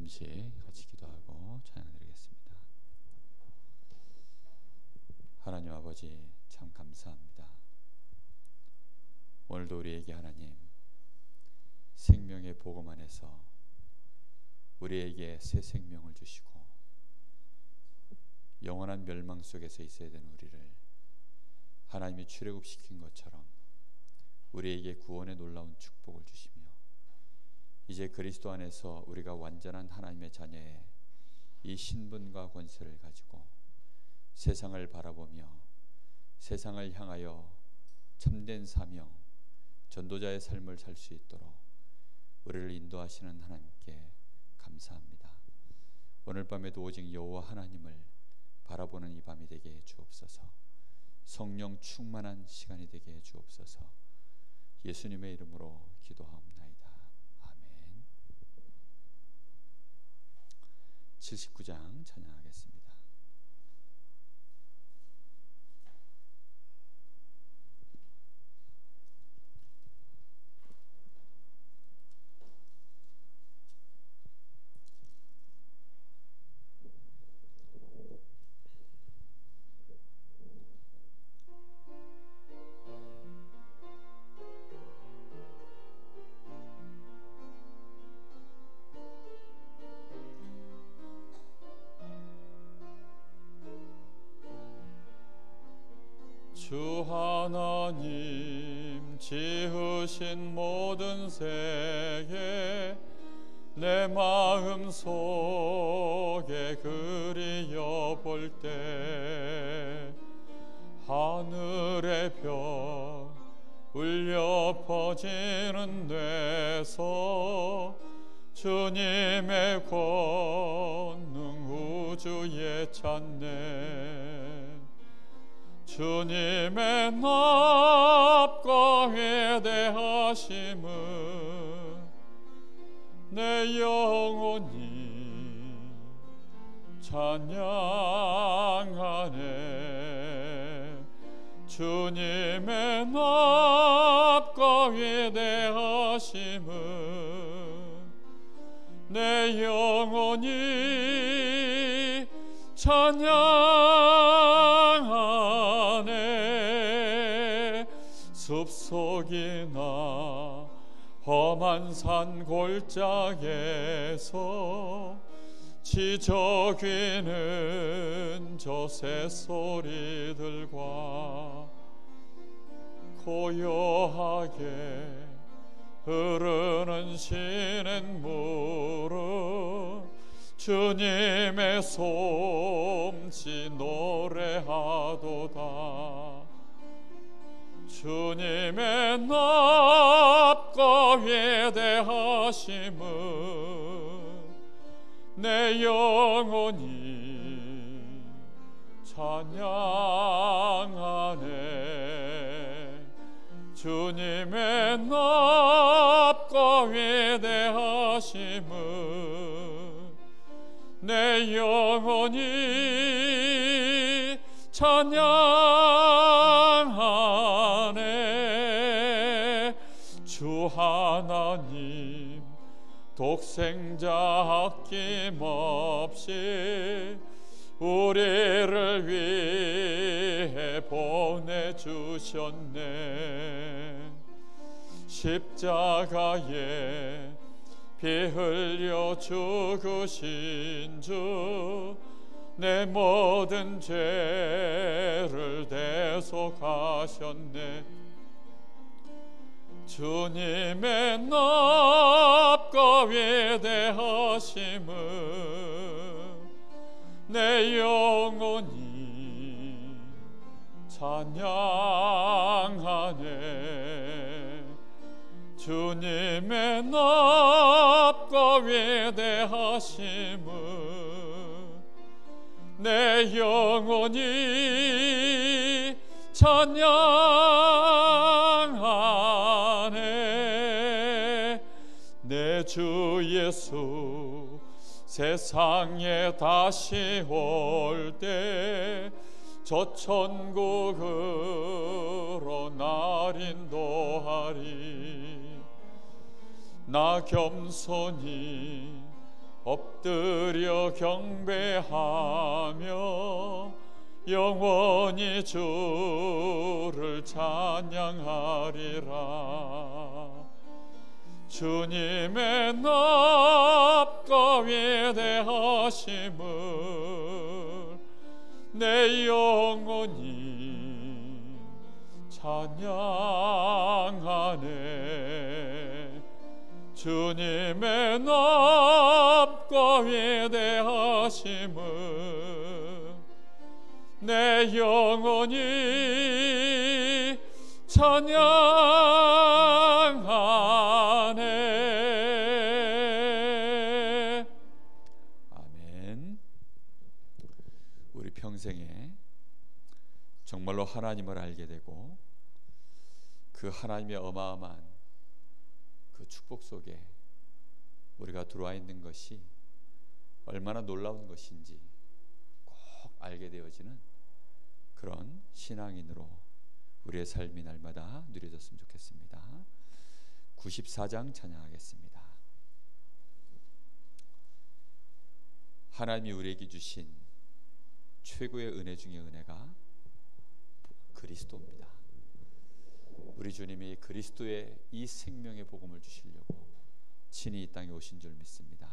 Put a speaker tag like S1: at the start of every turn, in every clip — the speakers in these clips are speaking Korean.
S1: 잠시 같이 기도하고 찬양드리겠습니다. 하나님 아버지, 참 감사합니다. 오늘도 우리에게 하나님 생명의 복음 안에서 우리에게 새 생명을 주시고 영원한 멸망 속에서 있어야 되는 우리를 하나님이 출애굽시킨 것처럼 우리에게 구원의 놀라운 축복을 주시며 이제 그리스도 안에서 우리가 완전한 하나님의 자녀의 이 신분과 권세를 가지고 세상을 바라보며 세상을 향하여 참된 사명, 전도자의 삶을 살 수 있도록 우리를 인도하시는 하나님께 감사합니다. 오늘 밤에도 오직 여호와 하나님을 바라보는 이 밤이 되게 해 주옵소서. 성령 충만한 시간이 되게 해 주옵소서. 예수님의 이름으로 기도하옵나이다. 아멘. 79장 찬양하겠습니다.
S2: 주 하나님 지으신 모든 세계 내 마음 속에 그리어 볼 때 하늘의 별 울려 퍼지는 데서 주님의 권능 우주에 찾네. 주님의 납과 회대하심은 내 영혼이 찬양하네. 주님의 납과 회대하심은 내 영혼이 찬양하네. 숲속이나 험한 산 골짜기에서 지저귀는 저 새소리들과 고요하게 흐르는 시냇물은 주님의 솜씨 노래하도다. 주님의 납과 회대하심은 내 영혼이 찬양하네. 주님의 납과 회대하심은 내 영혼이 찬양하네. 주 하나님 독생자 아낌없이 우리를 위해 보내주셨네. 십자가에 피 흘려 죽으신 주 내 모든 죄를 대속하셨네. 주님의 납과 회대하심은 내 영혼이 찬양하네. 주님의 납과 회대하심은 내 영혼이 찬양하네. 내 주 예수 세상에 다시 올 때 저 천국으로 날 인도하리. 나 겸손히 엎드려 경배하며 영원히 주를 찬양하리라. 주님의 납과 위대하심을 내 영혼이 찬양하네. 주님의 납과 위대하심을 내 영혼이 찬양하네.
S1: 아멘. 우리 평생에 정말로 하나님을 알게 되고 그 하나님의 어마어마한 그 축복 속에 우리가 들어와 있는 것이 얼마나 놀라운 것인지 꼭 알게 되어지는 그런 신앙인으로 우리의 삶이 날마다 누려졌으면 좋겠습니다. 94장 찬양하겠습니다. 하나님이 우리에게 주신 최고의 은혜 중의 은혜가 그리스도입니다. 우리 주님이 그리스도의 이 생명의 복음을 주시려고 친히 이 땅에 오신 줄 믿습니다.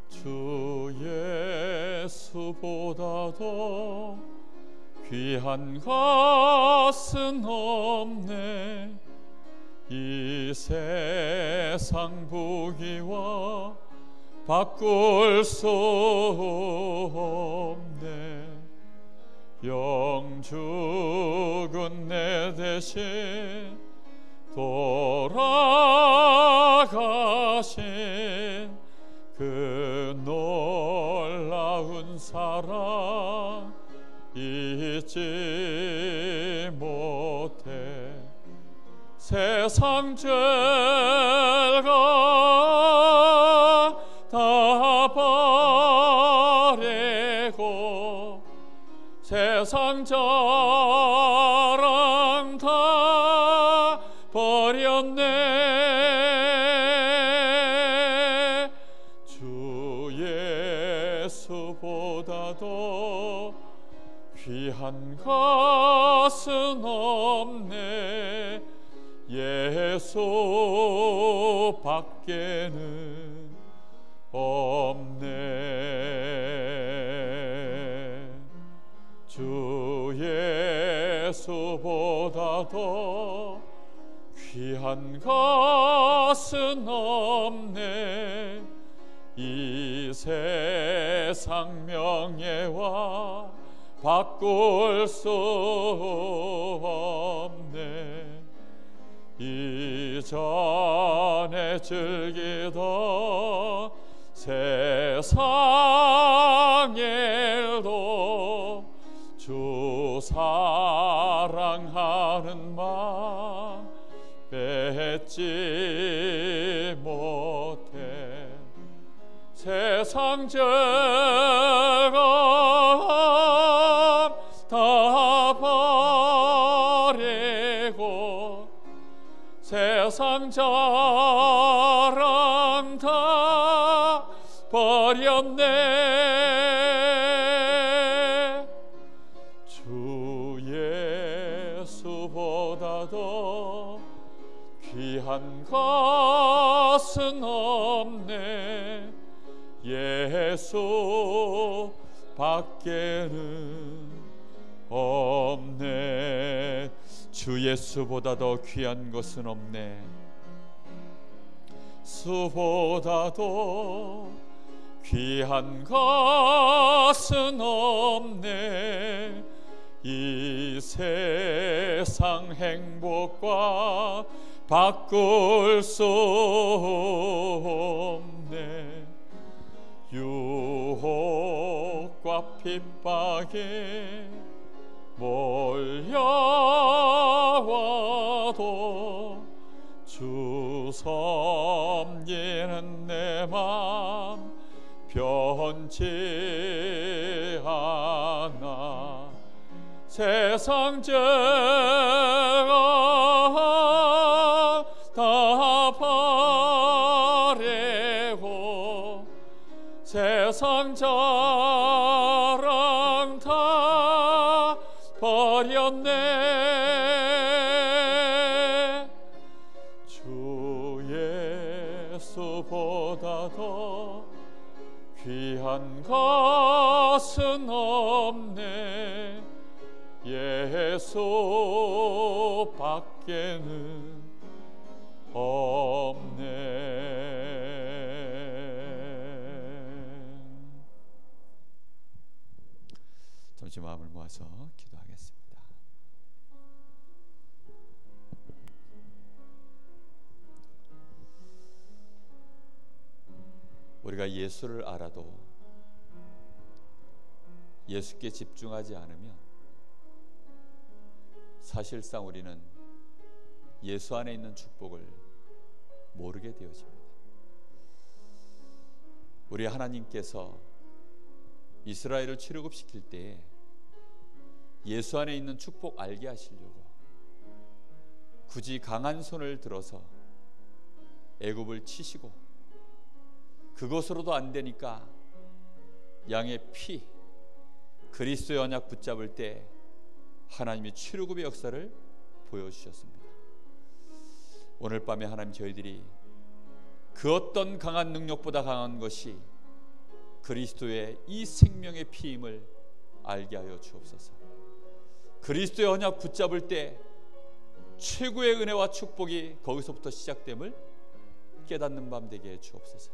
S2: 주 예수보다도 귀한 것은 없네. 이 세상 부귀와 바꿀 수 없네. 영죽은 내 대신 돌아가신 그 놀라운 사랑 잊지 못해. 세상 죄가 다 버리고 세상 자랑 다 버렸네. 주 예수보다도 귀한 것은 없네. 예수 밖에는 없네. 주 예수보다도 귀한 것은 없네. 이 세상 명예와 바꿀 수 없네. 이전에 즐기던 세상 일도 주 사랑하는 마음 뺏지 못해. 세상 죄가 다 버리고 세상 자랑 다 버렸네. 주 예수보다도 귀한 것은 없네. 예수 밖에는 없네. 주 예수보다 더 귀한 것은 없네. 수보다도 귀한 것은 없네. 이 세상 행복과 바꿀 수 없네. 유혹과 핍박에 몰려와도 주 섬기는 내 맘 변치 않아. 세상 죄악 다 버리고 세상 자랑 다 버렸네. 주 예수보다 더 귀한 것은 없네. 예수 밖에는 없네. 잠시 마음을 모아서 기도하겠습니다. 우리가 예수를 알아도 예수께 집중하지 않으면 사실상 우리는 예수 안에 있는 축복을 모르게 되어집니다. 우리 하나님께서 이스라엘을 출애굽시킬 때에 예수 안에 있는 축복 알게 하시려고 굳이 강한 손을 들어서 애굽을 치시고 그것으로도 안 되니까 양의 피, 그리스도의 언약 붙잡을 때 하나님이 출애굽의 역사를 보여주셨습니다. 오늘 밤에 하나님, 저희들이 그 어떤 강한 능력보다 강한 것이 그리스도의 이 생명의 피임을 알게 하여 주옵소서. 그리스도의 언약 붙잡을 때 최고의 은혜와 축복이 거기서부터 시작됨을 깨닫는 밤 되게 해 주옵소서.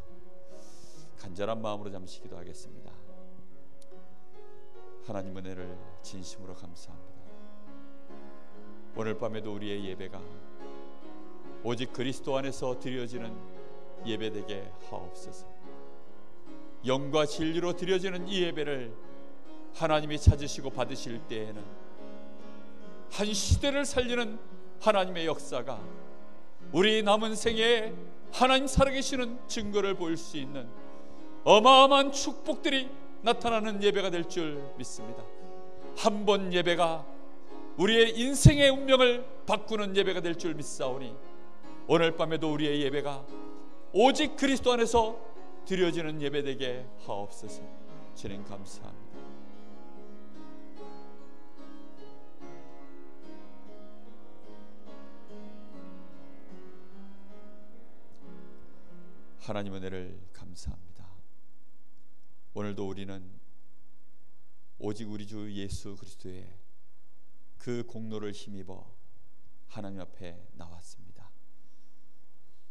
S2: 간절한 마음으로 잠시 기도하겠습니다. 하나님, 은혜를 진심으로 감사합니다. 오늘 밤에도 우리의 예배가 오직 그리스도 안에서 드려지는 예배되게 하옵소서. 영과 진리로 드려지는 이 예배를 하나님이 찾으시고 받으실 때에는 한 시대를 살리는 하나님의 역사가 우리 남은 생에 하나님 살아계시는 증거를 보일 수 있는 어마어마한 축복들이 나타나는 예배가 될 줄 믿습니다. 한 번 예배가 우리의 인생의 운명을 바꾸는 예배가 될 줄 믿사오니 오늘 밤에도 우리의 예배가 오직 그리스도 안에서 드려지는 예배되게 하옵소서. 주님 감사합니다. 하나님, 은혜를 감사합니다. 오늘도 우리는 오직 우리 주 예수 그리스도의 그 공로를 힘입어 하나님 앞에 나왔습니다.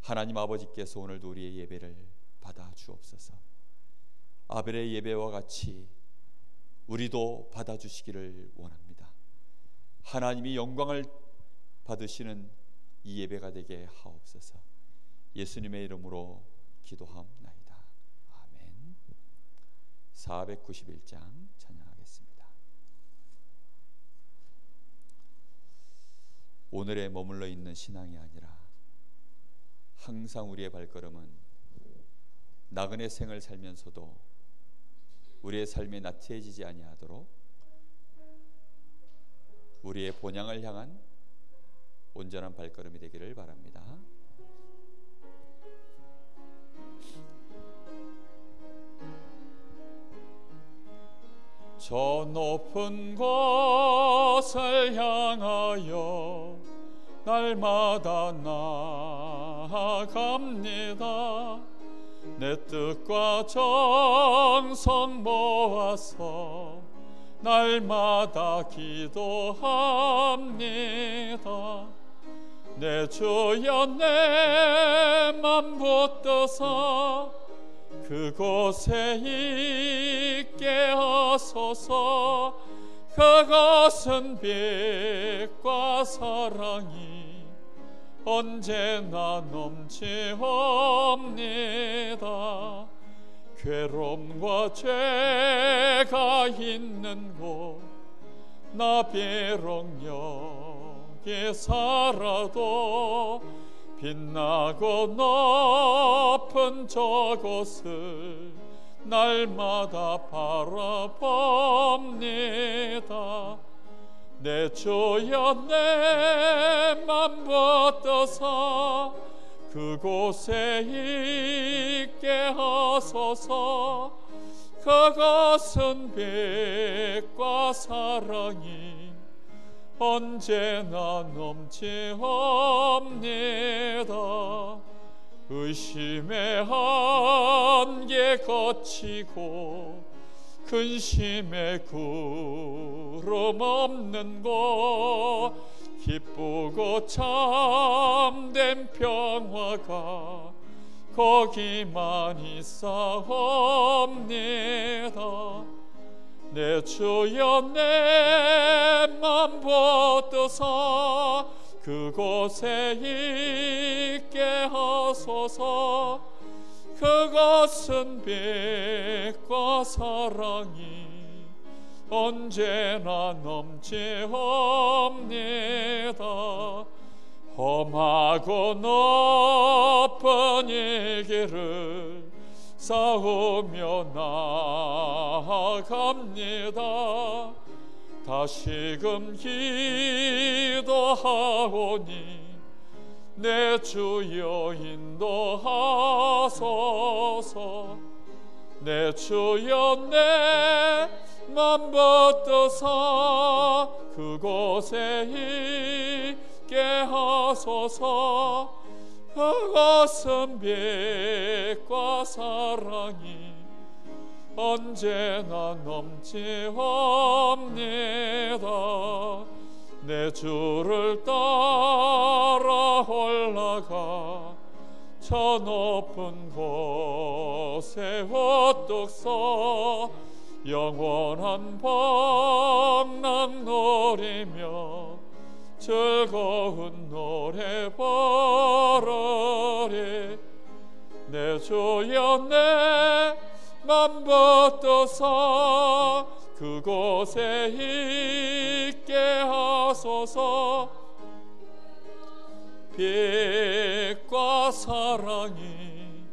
S2: 하나님 아버지께서 오늘도 우리의 예배를 받아 주옵소서. 아벨의 예배와 같이 우리도 받아 주시기를 원합니다. 하나님이 영광을 받으시는 이 예배가 되게 하옵소서. 예수님의 이름으로 기도하옵나이다. 아멘. 491장 찬양하겠습니다. 오늘에 머물러 있는 신앙이 아니라 항상 우리의 발걸음은 나그네 생을 살면서도 우리의 삶이 나태해지지 아니하도록 우리의 본향을 향한 온전한 발걸음이 되기를 바랍니다. 저 높은 곳을 향하여 날마다 나아갑니다. 내 뜻과 정성 모아서 날마다 기도합니다. 내 주여, 내 맘 붙드사 그곳에 있게 하소서. 그것은 빛과 사랑이 언제나 넘치옵니다. 괴로움과 죄가 있는 곳 나 비록 여기 살아도 빛나고 높은 저곳을 날마다 바라봅니다. 내 주여 내 맘 붙드사 그곳에 있게 하소서. 그것은 빛과 사랑이 언제나 넘치옵니다. 의심의 한계 거치고 근심의 구름 없는 곳 기쁘고 참된 평화가 거기만 있사옵니다. 내 주여 내 맘 붙드사 그곳에 있게 하소서. 그것은 빛과 사랑이 언제나 넘치옵니다. 험하고 높은 이 길을 싸우며 나아갑니다. 다시금 기도하오니 내 주여 인도하소서. 내 주여 내 맘 붙드사 그곳에 있게 하소서. 그것은 빛과 사랑이 언제나 넘치옵니다. 내 주를 따라 올라가 저 높은 곳에 우뚝 서 영원한 복락 누리며 즐거운 노래 부르리. 내 주여 내 맘 붙드사 그곳에 있게 하소서. 빛과 사랑이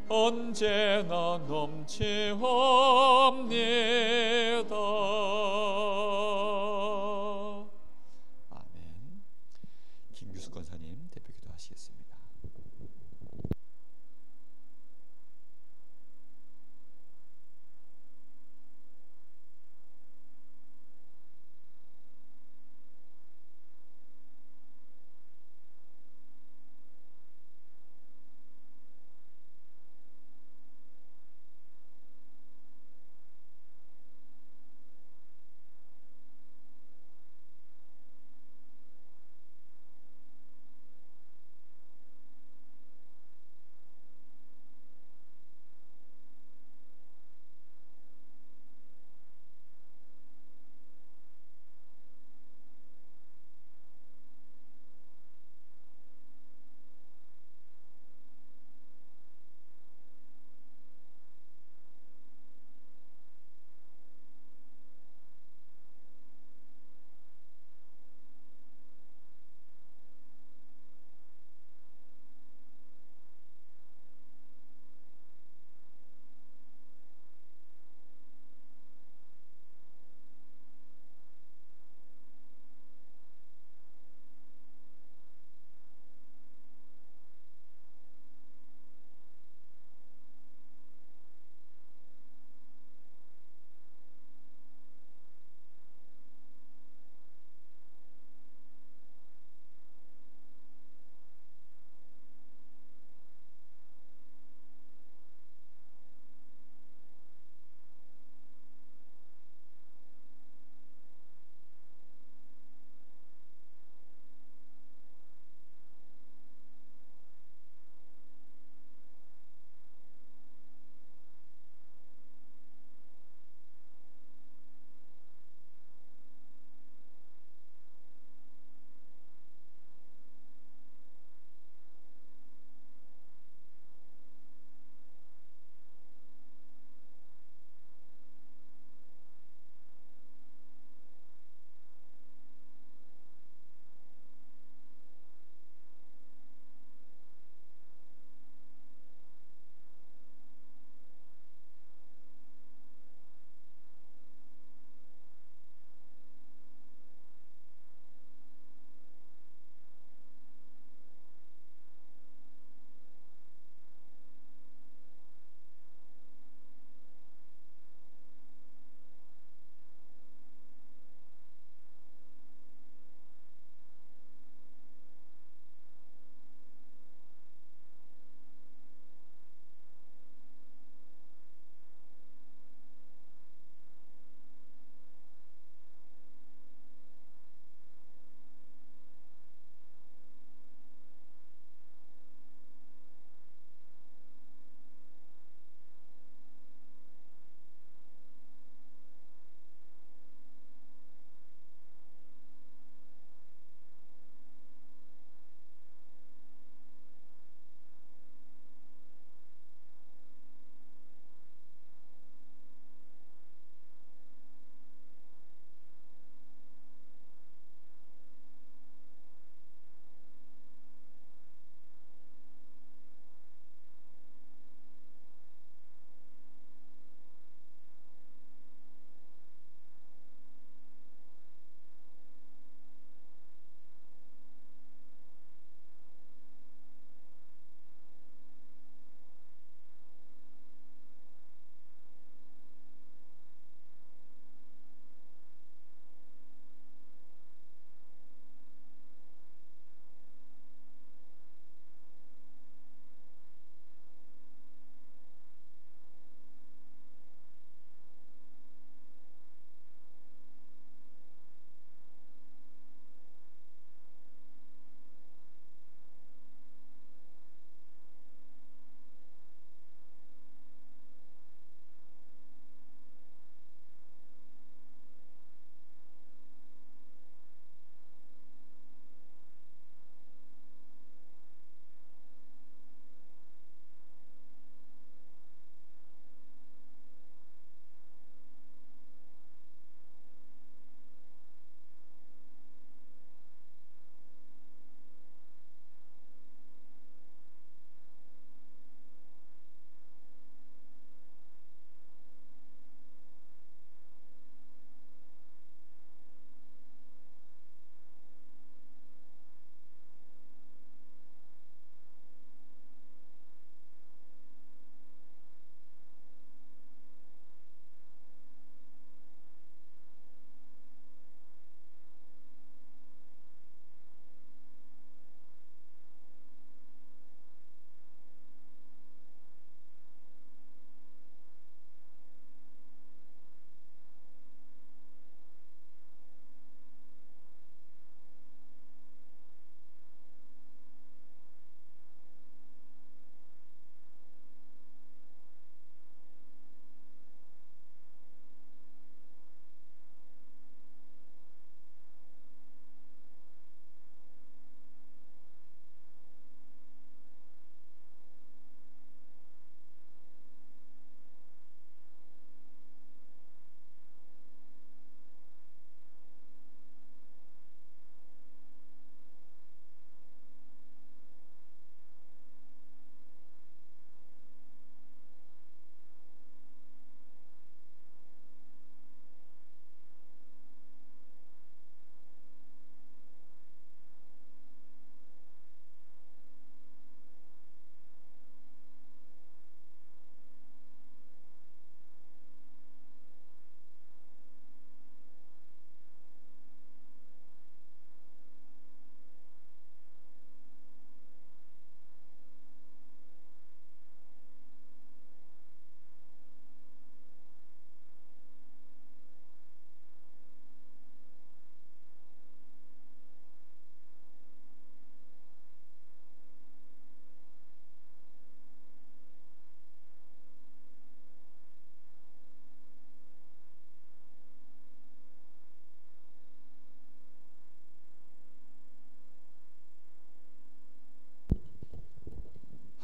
S2: 언제나 넘치옵니다.
S1: 아멘. 김규숙 권사님 대표기도 하시겠습니다.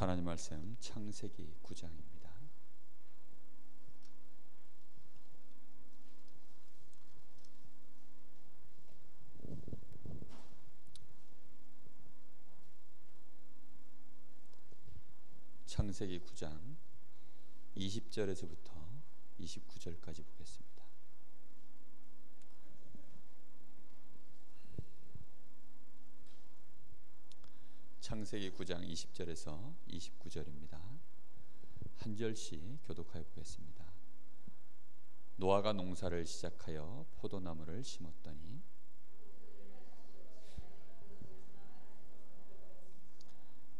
S1: 하나님 말씀 창세기 9장입니다. 창세기 9장 20절에서부터 29절까지 보겠습니다. 창세기 9장 20절에서 29절입니다. 한 절씩 교독하여 보겠습니다. 노아가 농사를 시작하여 포도나무를 심었더니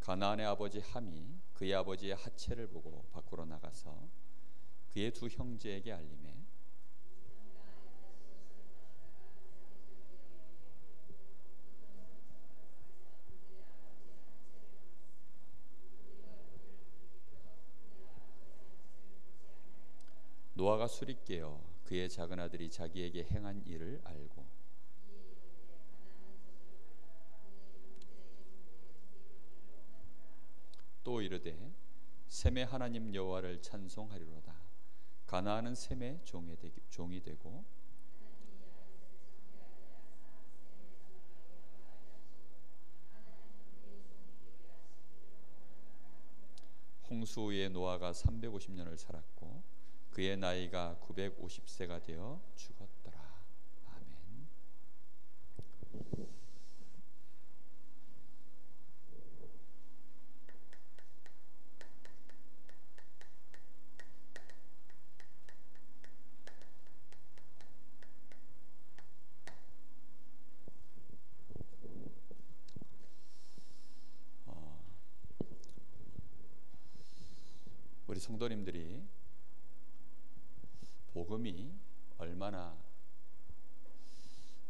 S1: 가나안의 아버지 함이 그의 아버지의 하체를 보고 밖으로 나가서 그의 두 형제에게 알리매 노아가 술이 깨어 그의 작은 아들이 자기에게 행한 일을 알고 또 이르되 셈의 하나님 여호와를 찬송하리로다. 가나안은 셈의 종이 되고 홍수 후에 노아가 350년을 살았고 그의 나이가 950세가 되어 죽었더라. 아멘. 우리 성도님들이 복음이 얼마나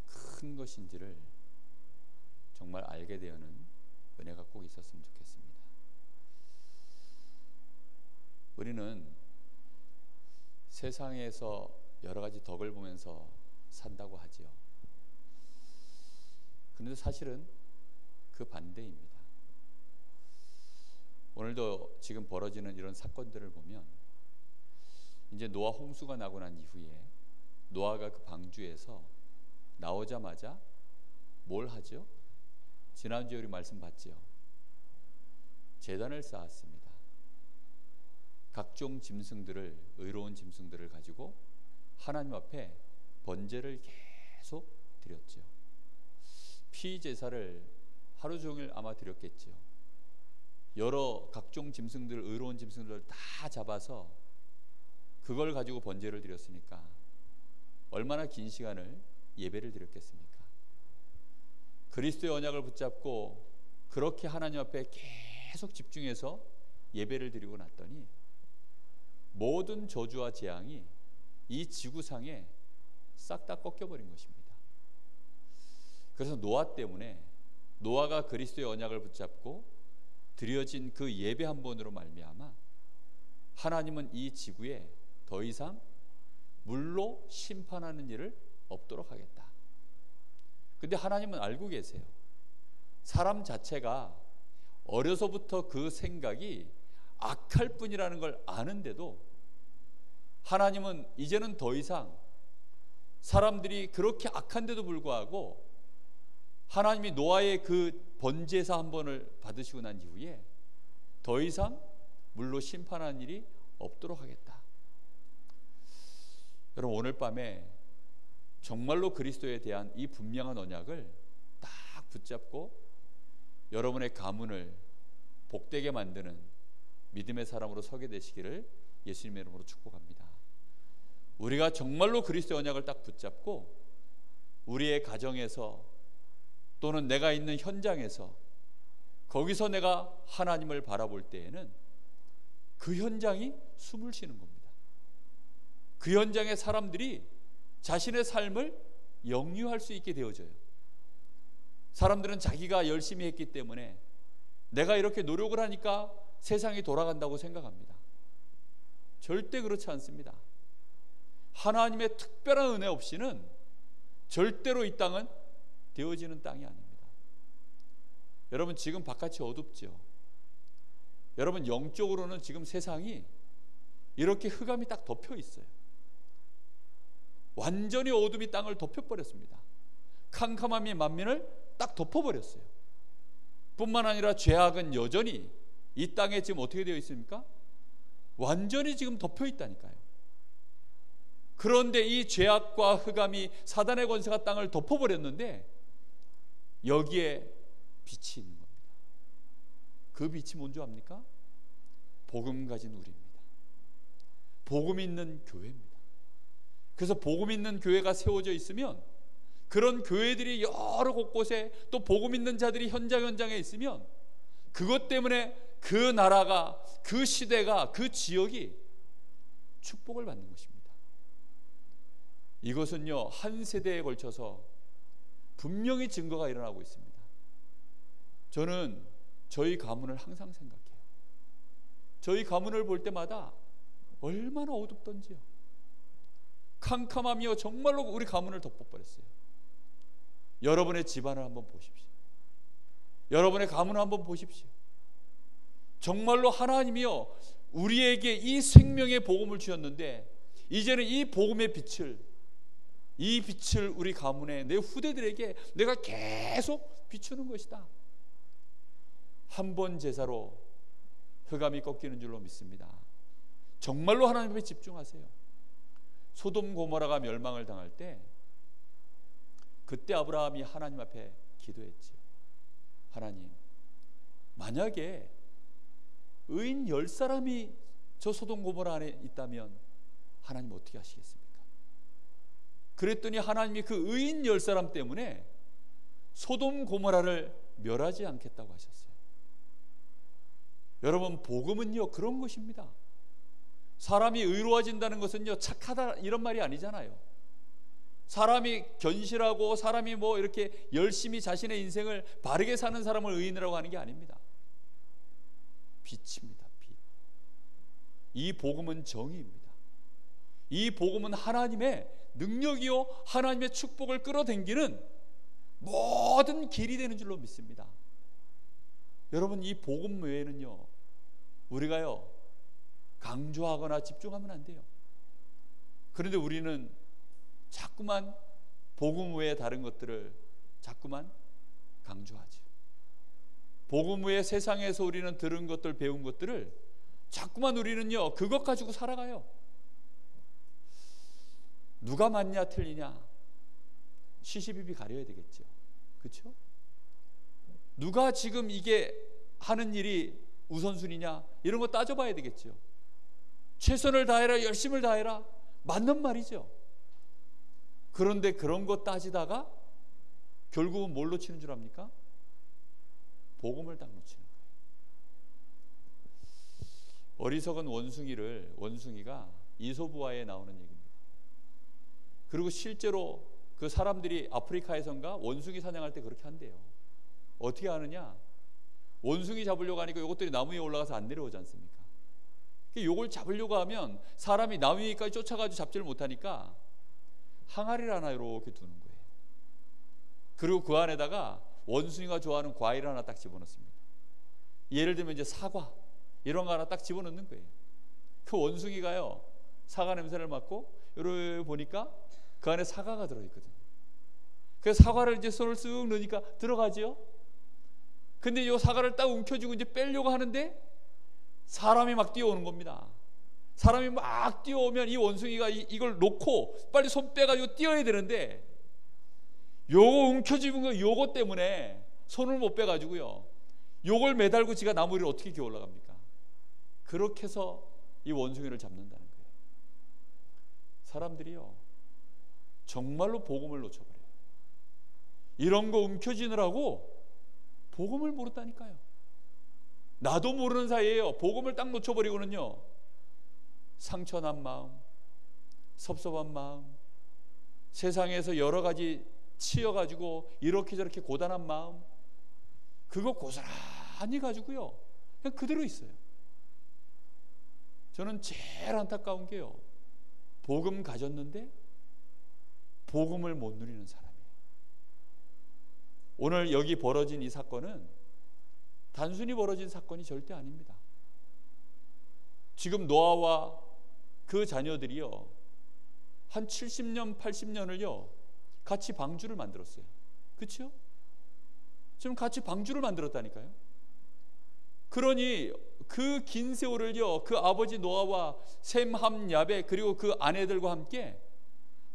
S1: 큰 것인지를 정말 알게 되는 은혜가 꼭 있었으면 좋겠습니다. 우리는 세상에서 여러 가지 덕을 보면서 산다고 하지요. 그런데 사실은 그 반대입니다. 오늘도 지금 벌어지는 이런 사건들을 보면 이제 노아 홍수가 나고 난 이후에 노아가 그 방주에서 나오자마자 뭘 하죠? 지난주에 우리 말씀 봤죠? 제단을 쌓았습니다. 각종 짐승들을, 의로운 짐승들을 가지고 하나님 앞에 번제를 계속 드렸죠. 피 제사를 하루 종일 아마 드렸겠죠. 여러 각종 짐승들, 의로운 짐승들을 다 잡아서 그걸 가지고 번제를 드렸으니까 얼마나 긴 시간을 예배를 드렸겠습니까? 그리스도의 언약을 붙잡고 그렇게 하나님 앞에 계속 집중해서 예배를 드리고 났더니 모든 저주와 재앙이 이 지구상에 싹 다 꺾여버린 것입니다. 그래서 노아 때문에, 노아가 그리스도의 언약을 붙잡고 드려진 그 예배 한 번으로 말미암아 하나님은 이 지구에 더 이상 물로 심판하는 일을 없도록 하겠다. 근데 하나님은 알고 계세요. 사람 자체가 어려서부터 그 생각이 악할 뿐이라는 걸 아는데도 하나님은 이제는 더 이상 사람들이 그렇게 악한데도 불구하고 하나님이 노아의 그 번제사 한 번을 받으시고 난 이후에 더 이상 물로 심판하는 일이 없도록 하겠다. 여러분, 오늘 밤에 정말로 그리스도에 대한 이 분명한 언약을 딱 붙잡고 여러분의 가문을 복되게 만드는 믿음의 사람으로 서게 되시기를 예수님의 이름으로 축복합니다. 우리가 정말로 그리스도의 언약을 딱 붙잡고 우리의 가정에서 또는 내가 있는 현장에서 거기서 내가 하나님을 바라볼 때에는 그 현장이 숨을 쉬는 겁니다. 그 현장의 사람들이 자신의 삶을 영유할 수 있게 되어져요. 사람들은 자기가 열심히 했기 때문에 내가 이렇게 노력을 하니까 세상이 돌아간다고 생각합니다. 절대 그렇지 않습니다. 하나님의 특별한 은혜 없이는 절대로 이 땅은 되어지는 땅이 아닙니다. 여러분, 지금 바깥이 어둡죠.
S2: 여러분, 영적으로는 지금 세상이 이렇게 흑암이 딱 덮여 있어요. 완전히 어둠이 땅을 덮여버렸습니다. 캄캄함이 만민을 딱 덮어버렸어요. 뿐만 아니라 죄악은 여전히 이 땅에 지금 어떻게 되어 있습니까? 완전히 지금 덮여 있다니까요. 그런데 이 죄악과 흑암이, 사단의 권세가 땅을 덮어버렸는데 여기에 빛이 있는 겁니다. 그 빛이 뭔지 압니까? 복음 가진 우리입니다. 복음 있는 교회입니다. 그래서 복음 있는 교회가 세워져 있으면, 그런 교회들이 여러 곳곳에 또 복음 있는 자들이 현장에 있으면, 그것 때문에 그 나라가, 그 시대가, 그 지역이 축복을 받는 것입니다. 이것은요, 한 세대에 걸쳐서 분명히 증거가 일어나고 있습니다. 저는 저희 가문을 항상 생각해요. 저희 가문을 볼 때마다 얼마나 어둡던지요. 캄캄함이요, 정말로 우리 가문을 덮어버렸어요. 여러분의 집안을 한번 보십시오. 여러분의 가문을 한번 보십시오. 정말로 하나님이요, 우리에게 이 생명의 복음을 주셨는데, 이제는 이 복음의 빛을, 이 빛을 우리 가문에, 내 후대들에게 내가 계속 비추는 것이다. 한 번 제사로 흑암이 꺾이는 줄로 믿습니다. 정말로 하나님 앞에 집중하세요. 소돔 고모라가 멸망을 당할 때, 그때 아브라함이 하나님 앞에 기도했지요. 하나님, 만약에 의인 10사람이 저 소돔 고모라 안에 있다면 하나님 어떻게 하시겠습니까? 그랬더니 하나님이 그 의인 10사람 때문에 소돔 고모라를 멸하지 않겠다고 하셨어요. 여러분, 복음은요, 그런 것입니다. 사람이 의로워진다는 것은요, 착하다 이런 말이 아니잖아요. 사람이 견실하고 사람이 뭐 이렇게 열심히 자신의 인생을 바르게 사는 사람을 의인이라고 하는 게 아닙니다. 빛입니다. 빛. 이 복음은 정의입니다. 이 복음은 하나님의 능력이요, 하나님의 축복을 끌어당기는 모든 길이 되는 줄로 믿습니다. 여러분, 이 복음 외에는요, 우리가요 강조하거나 집중하면 안 돼요. 그런데 우리는 자꾸만 복음 외에 다른 것들을 자꾸만 강조하죠. 복음 외에 세상에서 우리는 들은 것들, 배운 것들을 자꾸만 우리는요 그것 가지고 살아가요. 누가 맞냐 틀리냐 시시비비 가려야 되겠죠. 그렇죠? 누가 지금 이게 하는 일이 우선순위냐 이런 거 따져봐야 되겠죠. 최선을 다해라, 열심을 다해라, 맞는 말이죠. 그런데 그런 거 따지다가 결국은 뭘 놓치는 줄 압니까? 복음을 딱 놓치는 거예요. 어리석은 원숭이가 이솝우화에 나오는 얘기입니다. 그리고 실제로 그 사람들이 아프리카에선가 원숭이 사냥할 때 그렇게 한대요. 어떻게 하느냐? 원숭이 잡으려고 하니까 이것들이 나무 위에 올라가서 안 내려오지 않습니까? 이걸 잡으려고 하면 사람이 나무 위까지 쫓아가지고 잡지를 못하니까 항아리를 하나 이렇게 두는 거예요. 그리고 그 안에다가 원숭이가 좋아하는 과일 하나 딱 집어넣습니다. 예를 들면 이제 사과 이런 거 하나 딱 집어넣는 거예요. 그 원숭이가요 사과 냄새를 맡고 이렇게 보니까 그 안에 사과가 들어있거든요. 그래서 사과를 이제 손을 쓱 넣으니까 들어가죠. 근데 이 사과를 딱 움켜쥐고 이제 빼려고 하는데 사람이 막 뛰어오는 겁니다. 사람이 막 뛰어오면 이 원숭이가 이걸 놓고 빨리 손 빼가지고 뛰어야 되는데 요거 움켜쥐는 거 요거 때문에 손을 못 빼가지고요 요걸 매달고 지가 나무 위를 어떻게 기어 올라갑니까? 그렇게 해서 이 원숭이를 잡는다는 거예요. 사람들이요 정말로 복음을 놓쳐버려요. 이런 거 움켜쥐느라고 복음을 모른다니까요. 나도 모르는 사이에요 복음을 딱 놓쳐버리고는요 상처난 마음, 섭섭한 마음, 세상에서 여러 가지 치여가지고 이렇게 저렇게 고단한 마음, 그거 고스란히 가지고요 그냥 그대로 있어요. 저는 제일 안타까운 게요 복음 가졌는데 복음을 못 누리는 사람이에요. 오늘 여기 벌어진 이 사건은 단순히 벌어진 사건이 절대 아닙니다. 지금 노아와 그 자녀들이요, 한 70년, 80년을요 같이 방주를 만들었어요. 그렇죠? 지금 같이 방주를 만들었다니까요. 그러니 그 긴 세월을요, 그 아버지 노아와 셈, 함, 야벳 그리고 그 아내들과 함께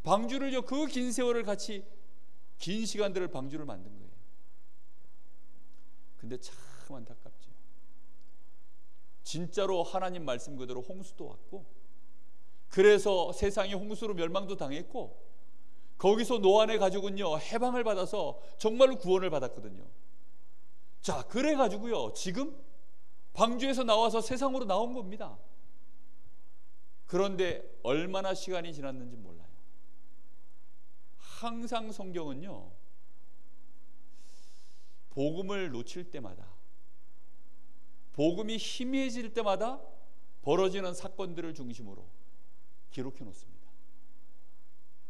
S2: 방주를요, 그 긴 세월을 같이 긴 시간들을 방주를 만든 거예요. 근데 참 안타깝죠. 진짜로 하나님 말씀 그대로 홍수도 왔고, 그래서 세상이 홍수로 멸망도 당했고, 거기서 노아네 가족은요 해방을 받아서 정말로 구원을 받았거든요. 자, 그래 가지고요 지금 방주에서 나와서 세상으로 나온 겁니다. 그런데 얼마나 시간이 지났는지 몰라요. 항상 성경은요 복음을 놓칠 때마다, 복음이 희미해질 때마다 벌어지는 사건들을 중심으로 기록해 놓습니다.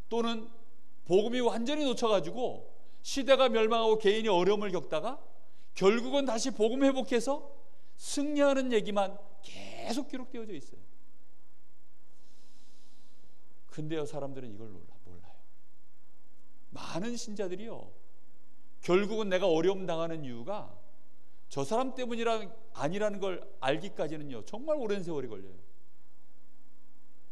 S2: 또는 복음이 완전히 놓쳐가지고 시대가 멸망하고 개인이 어려움을 겪다가 결국은 다시 복음 회복해서 승리하는 얘기만 계속 기록되어져 있어요. 근데요 사람들은 이걸 몰라요. 많은 신자들이요 결국은 내가 어려움 당하는 이유가 저 사람 아니라는 걸 알기까지는요 정말 오랜 세월이 걸려요.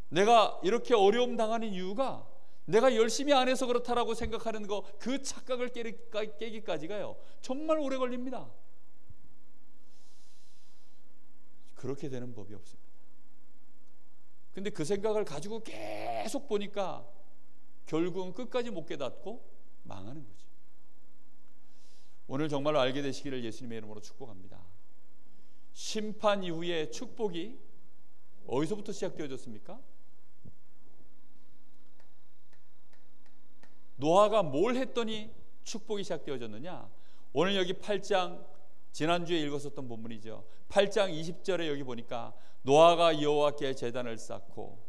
S2: 내가 이렇게 어려움 당하는 이유가 내가 열심히 안 해서 그렇다라고 생각하는 거, 그 착각을 깨기까지가요 정말 오래 걸립니다. 그렇게 되는 법이 없습니다. 근데 그 생각을 가지고 계속 보니까 결국은 끝까지 못 깨닫고 망하는 거죠. 오늘 정말로 알게 되시기를 예수님의 이름으로 축복합니다. 심판 이후에 축복이 어디서부터 시작되어졌습니까? 노아가 뭘 했더니 축복이 시작되어졌느냐? 오늘 여기 8장, 지난주에 읽었었던 본문이죠. 8장 20절에 여기 보니까 노아가 여호와께 제단을 쌓고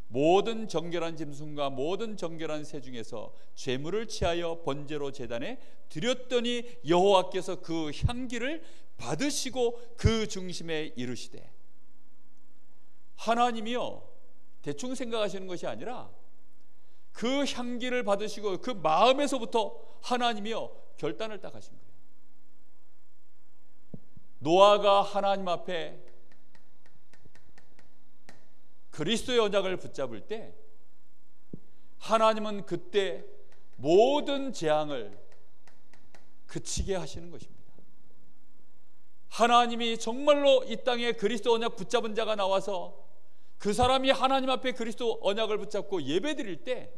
S2: 모든 정결한 짐승과 모든 정결한 새 중에서 제물을 취하여 번제로 제단에 드렸더니 여호와께서 그 향기를 받으시고 그 중심에 이르시되. 하나님이요 대충 생각하시는 것이 아니라 그 향기를 받으시고 그 마음에서부터 하나님이요 결단을 딱 하신 거예요. 노아가 하나님 앞에 그리스도의 언약을 붙잡을 때 하나님은 그때 모든 재앙을 그치게 하시는 것입니다. 하나님이 정말로 이 땅에 그리스도 언약 붙잡은 자가 나와서 그 사람이 하나님 앞에 그리스도 언약을 붙잡고 예배드릴 때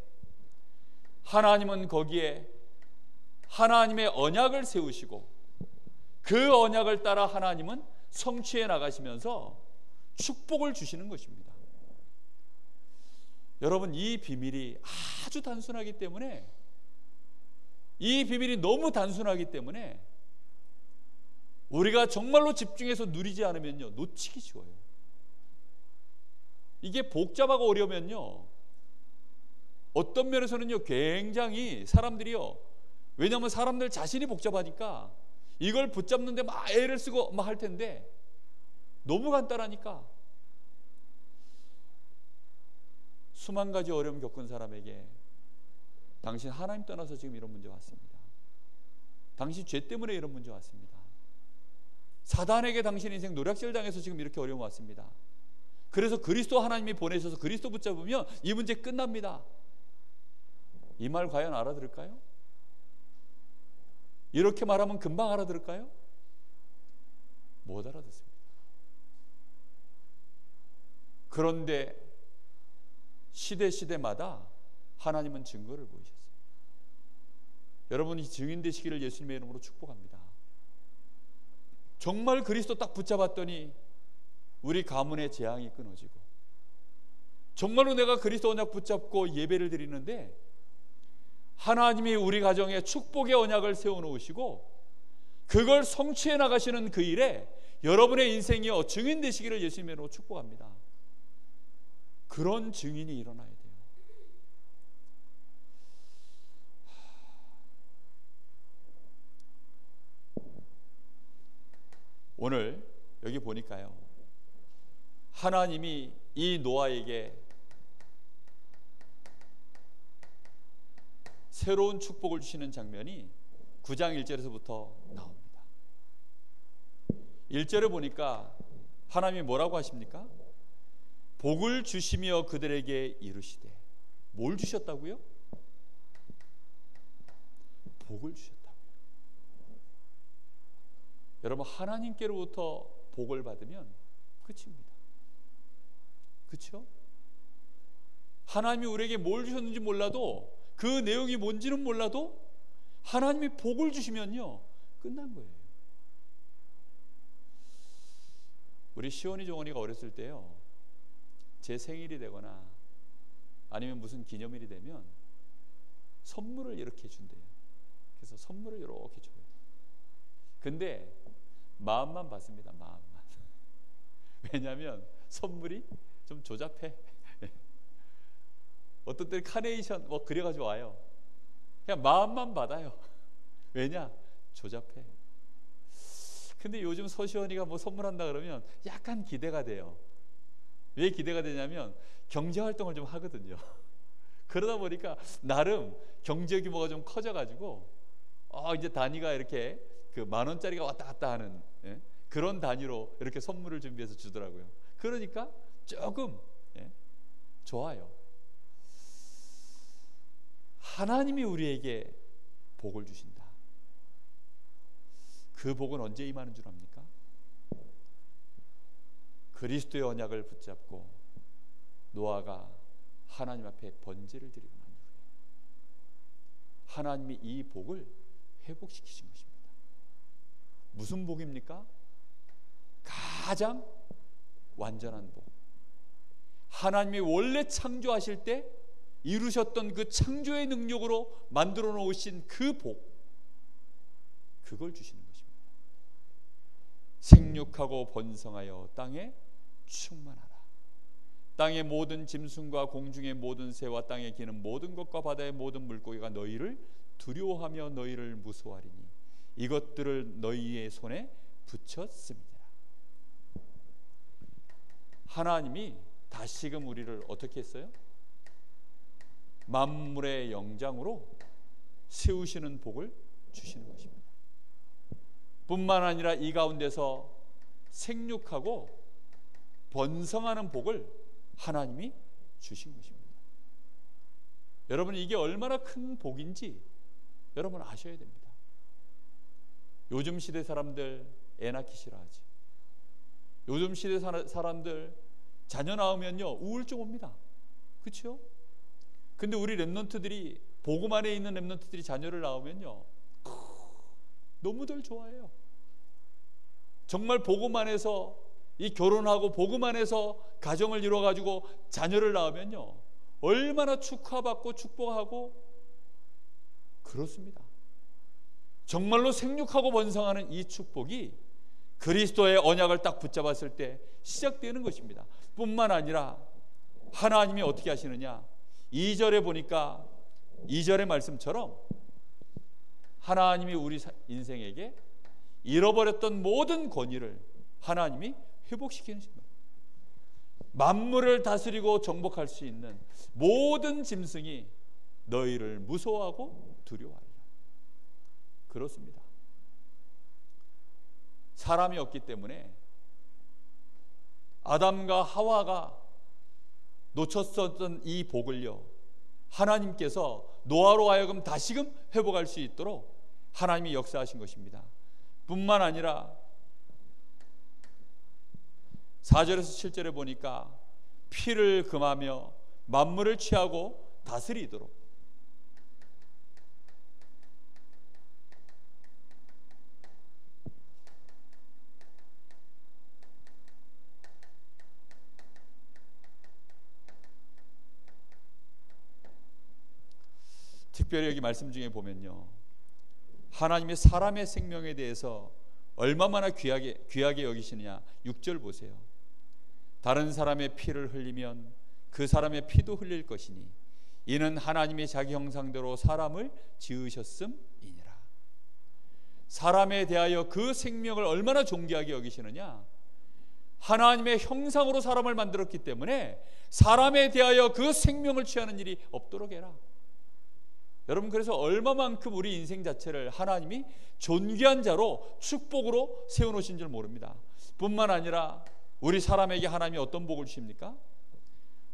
S2: 하나님은 거기에 하나님의 언약을 세우시고 그 언약을 따라 하나님은 성취해 나가시면서 축복을 주시는 것입니다. 여러분, 이 비밀이 아주 단순하기 때문에, 이 비밀이 너무 단순하기 때문에 우리가 정말로 집중해서 누리지 않으면요 놓치기 쉬워요. 이게 복잡하고 어려우면요 어떤 면에서는요 굉장히 사람들이요, 왜냐하면 사람들 자신이 복잡하니까 이걸 붙잡는데 막 애를 쓰고 막 할 텐데 너무 간단하니까 수만 가지 어려움 겪은 사람에게 당신 하나님 떠나서 지금 이런 문제 왔습니다. 당신 죄 때문에 이런 문제 왔습니다. 사단에게 당신 인생 노략질 당해서 지금 이렇게 어려움 왔습니다. 그래서 그리스도 하나님이 보내셔서 그리스도 붙잡으면 이 문제 끝납니다. 이 말 과연 알아들을까요? 이렇게 말하면 금방 알아들을까요? 못 알아듣습니다. 그런데 시대마다 하나님은 증거를 보이셨어요. 여러분이 증인 되시기를 예수님의 이름으로 축복합니다. 정말 그리스도 딱 붙잡았더니 우리 가문의 재앙이 끊어지고, 정말로 내가 그리스도 언약 붙잡고 예배를 드리는데 하나님이 우리 가정에 축복의 언약을 세워놓으시고 그걸 성취해 나가시는 그 일에 여러분의 인생이요 증인 되시기를 예수님의 이름으로 축복합니다. 그런 증인이 일어나야 돼요. 오늘 여기 보니까요 하나님이 이 노아에게 새로운 축복을 주시는 장면이 9장 1절에서부터 나옵니다. 1절에 보니까 하나님이 뭐라고 하십니까? 복을 주시며 그들에게 이르시되. 뭘 주셨다고요? 복을 주셨다고요. 여러분, 하나님께로부터 복을 받으면 끝입니다. 그렇죠? 하나님이 우리에게 뭘 주셨는지 몰라도, 그 내용이 뭔지는 몰라도 하나님이 복을 주시면요, 끝난 거예요. 우리 시원이 종원이가 어렸을 때요, 제 생일이 되거나 아니면 무슨 기념일이 되면 선물을 이렇게 준대요. 그래서 선물을 이렇게 줘요. 근데 마음만 받습니다. 마음만. 왜냐하면 선물이 좀 조잡해. 어떤 때는 카네이션 뭐 그려가지고 와요. 그냥 마음만 받아요. 왜냐? 조잡해. 근데 요즘 서시원이가 뭐 선물한다 그러면 약간 기대가 돼요. 왜 기대가 되냐면 경제활동을 좀 하거든요. 그러다 보니까 나름 경제 규모가 좀 커져가지고 이제 단위가 이렇게 그 10,000원짜리가 왔다 갔다 하는, 예? 그런 단위로 이렇게 선물을 준비해서 주더라고요. 그러니까 조금, 예? 좋아요. 하나님이 우리에게 복을 주신다. 그 복은 언제 임하는 줄 압니까? 그리스도의 언약을 붙잡고 노아가 하나님 앞에 번제를 드리고 난 이후에 하나님이 이 복을 회복시키신 것입니다. 무슨 복입니까? 가장 완전한 복. 하나님이 원래 창조하실 때 이루셨던 그 창조의 능력으로 만들어 놓으신 그 복, 그걸 주시는 것입니다. 생육하고 번성하여 땅에 충만하라. 땅의 모든 짐승과 공중의 모든 새와 땅에 기는 모든 것과 바다의 모든 물고기가 너희를 두려워하며 너희를 무서워하리니 이것들을 너희의 손에 붙였습니다. 하나님이 다시금 우리를 어떻게 했어요? 만물의 영장으로 세우시는 복을 주시는 것입니다. 뿐만 아니라 이 가운데서 생육하고 번성하는 복을 하나님이 주신 것입니다. 여러분, 이게 얼마나 큰 복인지 여러분 아셔야 됩니다. 요즘 시대 사람들 애 낳기 싫어하지. 요즘 시대 사람들 자녀 낳으면요 우울증 옵니다. 그렇죠? 근데 우리 랩런트들이, 복음 안에 있는 랩런트들이 자녀를 낳으면요 너무들 좋아해요. 정말 복음 안에서 이 결혼하고 복음 안에서 가정을 이루어가지고 자녀를 낳으면요 얼마나 축하받고 축복하고 그렇습니다. 정말로 생육하고 번성하는 이 축복이 그리스도의 언약을 딱 붙잡았을 때 시작되는 것입니다. 뿐만 아니라 하나님이 어떻게 하시느냐, 2절에 보니까 2절의 말씀처럼 하나님이 우리 인생에게 잃어버렸던 모든 권위를 하나님이 회복시키는 겁니다. 만물을 다스리고 정복할 수 있는 모든 짐승이 너희를 무서워하고 두려워하리라. 그렇습니다. 사람이 없기 때문에 아담과 하와가 놓쳤었던 이 복을요 하나님께서 노아로 하여금 다시금 회복할 수 있도록 하나님이 역사하신 것입니다. 뿐만 아니라 4절에서 7절에 보니까 피를 금하며 만물을 취하고 다스리도록, 특별히 여기 말씀 중에 보면요 하나님의 사람의 생명에 대해서 얼마나 귀하게 여기시느냐. 6절 보세요. 다른 사람의 피를 흘리면 그 사람의 피도 흘릴 것이니 이는 하나님이 자기 형상대로 사람을 지으셨음이니라. 사람에 대하여 그 생명을 얼마나 존귀하게 여기시느냐. 하나님의 형상으로 사람을 만들었기 때문에 사람에 대하여 그 생명을 취하는 일이 없도록 해라. 여러분, 그래서 얼마만큼 우리 인생 자체를 하나님이 존귀한 자로 축복으로 세워놓으신 줄 모릅니다. 뿐만 아니라 우리 사람에게 하나님이 어떤 복을 주십니까?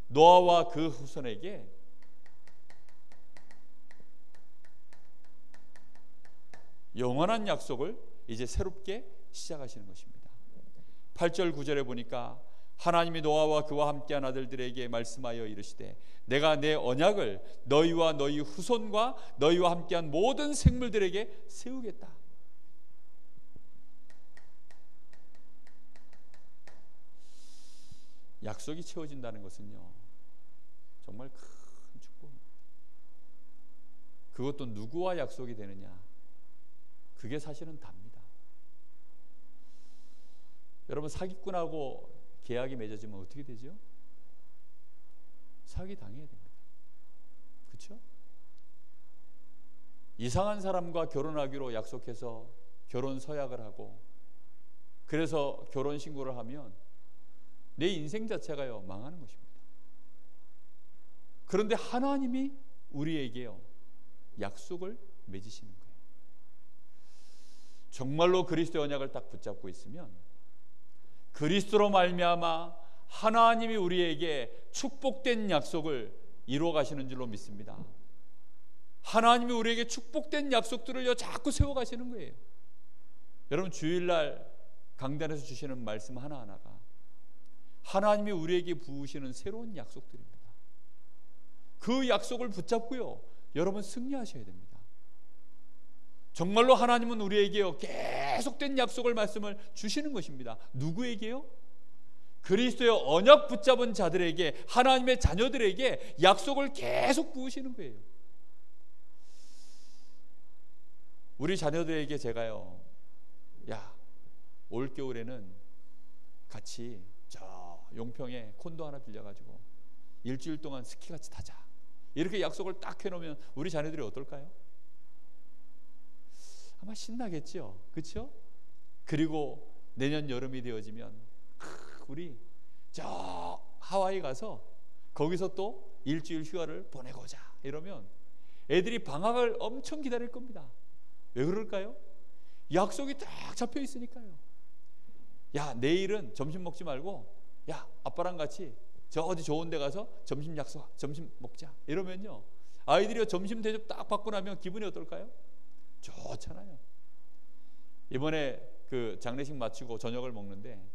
S2: 노아와 그 후손에게 영원한 약속을 이제 새롭게 시작하시는 것입니다. 8절 9절에 보니까 하나님이 노아와 그와 함께한 아들들에게 말씀하여 이르시되 내가 내 언약을 너희와 너희 후손과 너희와 함께한 모든 생물들에게 세우겠다. 약속이 채워진다는 것은요, 정말 큰 축복입니다. 그것도 누구와 약속이 되느냐? 그게 사실은 답니다. 여러분, 사기꾼하고 계약이 맺어지면 어떻게 되죠? 사기 당해야 됩니다. 그렇죠? 이상한 사람과 결혼하기로 약속해서 결혼 서약을 하고 그래서 결혼 신고를 하면 내 인생 자체가요 망하는 것입니다. 그런데 하나님이 우리에게요 약속을 맺으시는 거예요. 정말로 그리스도의 언약을 딱 붙잡고 있으면 그리스도로 말미암아 하나님이 우리에게 축복된 약속을 이루어 가시는 줄로 믿습니다. 하나님이 우리에게 축복된 약속들을요 자꾸 세워 가시는 거예요. 여러분, 주일날 강단에서 주시는 말씀 하나하나가 하나님이 우리에게 부으시는 새로운 약속들입니다. 그 약속을 붙잡고요 여러분 승리하셔야 됩니다. 정말로 하나님은 우리에게요 계속된 약속을 말씀을 주시는 것입니다. 누구에게요? 그리스도의 언약 붙잡은 자들에게, 하나님의 자녀들에게 약속을 계속 부으시는 거예요. 우리 자녀들에게 제가요, 야, 올겨울에는 같이 저 용평에 콘도 하나 빌려가지고 일주일 동안 스키같이 타자, 이렇게 약속을 딱 해놓으면 우리 자녀들이 어떨까요? 아마 신나겠죠, 그렇죠? 그리고 내년 여름이 되어지면 우리 저 하와이 가서 거기서 또 일주일 휴가를 보내고자 이러면 애들이 방학을 엄청 기다릴 겁니다. 왜 그럴까요? 약속이 딱 잡혀 있으니까요. 야, 내일은 점심 먹지 말고 야, 아빠랑 같이 저 어디 좋은 데 가서 점심 먹자 이러면요 아이들이 점심 대접 딱 받고 나면 기분이 어떨까요? 좋잖아요. 이번에 그 장례식 마치고 저녁을 먹는데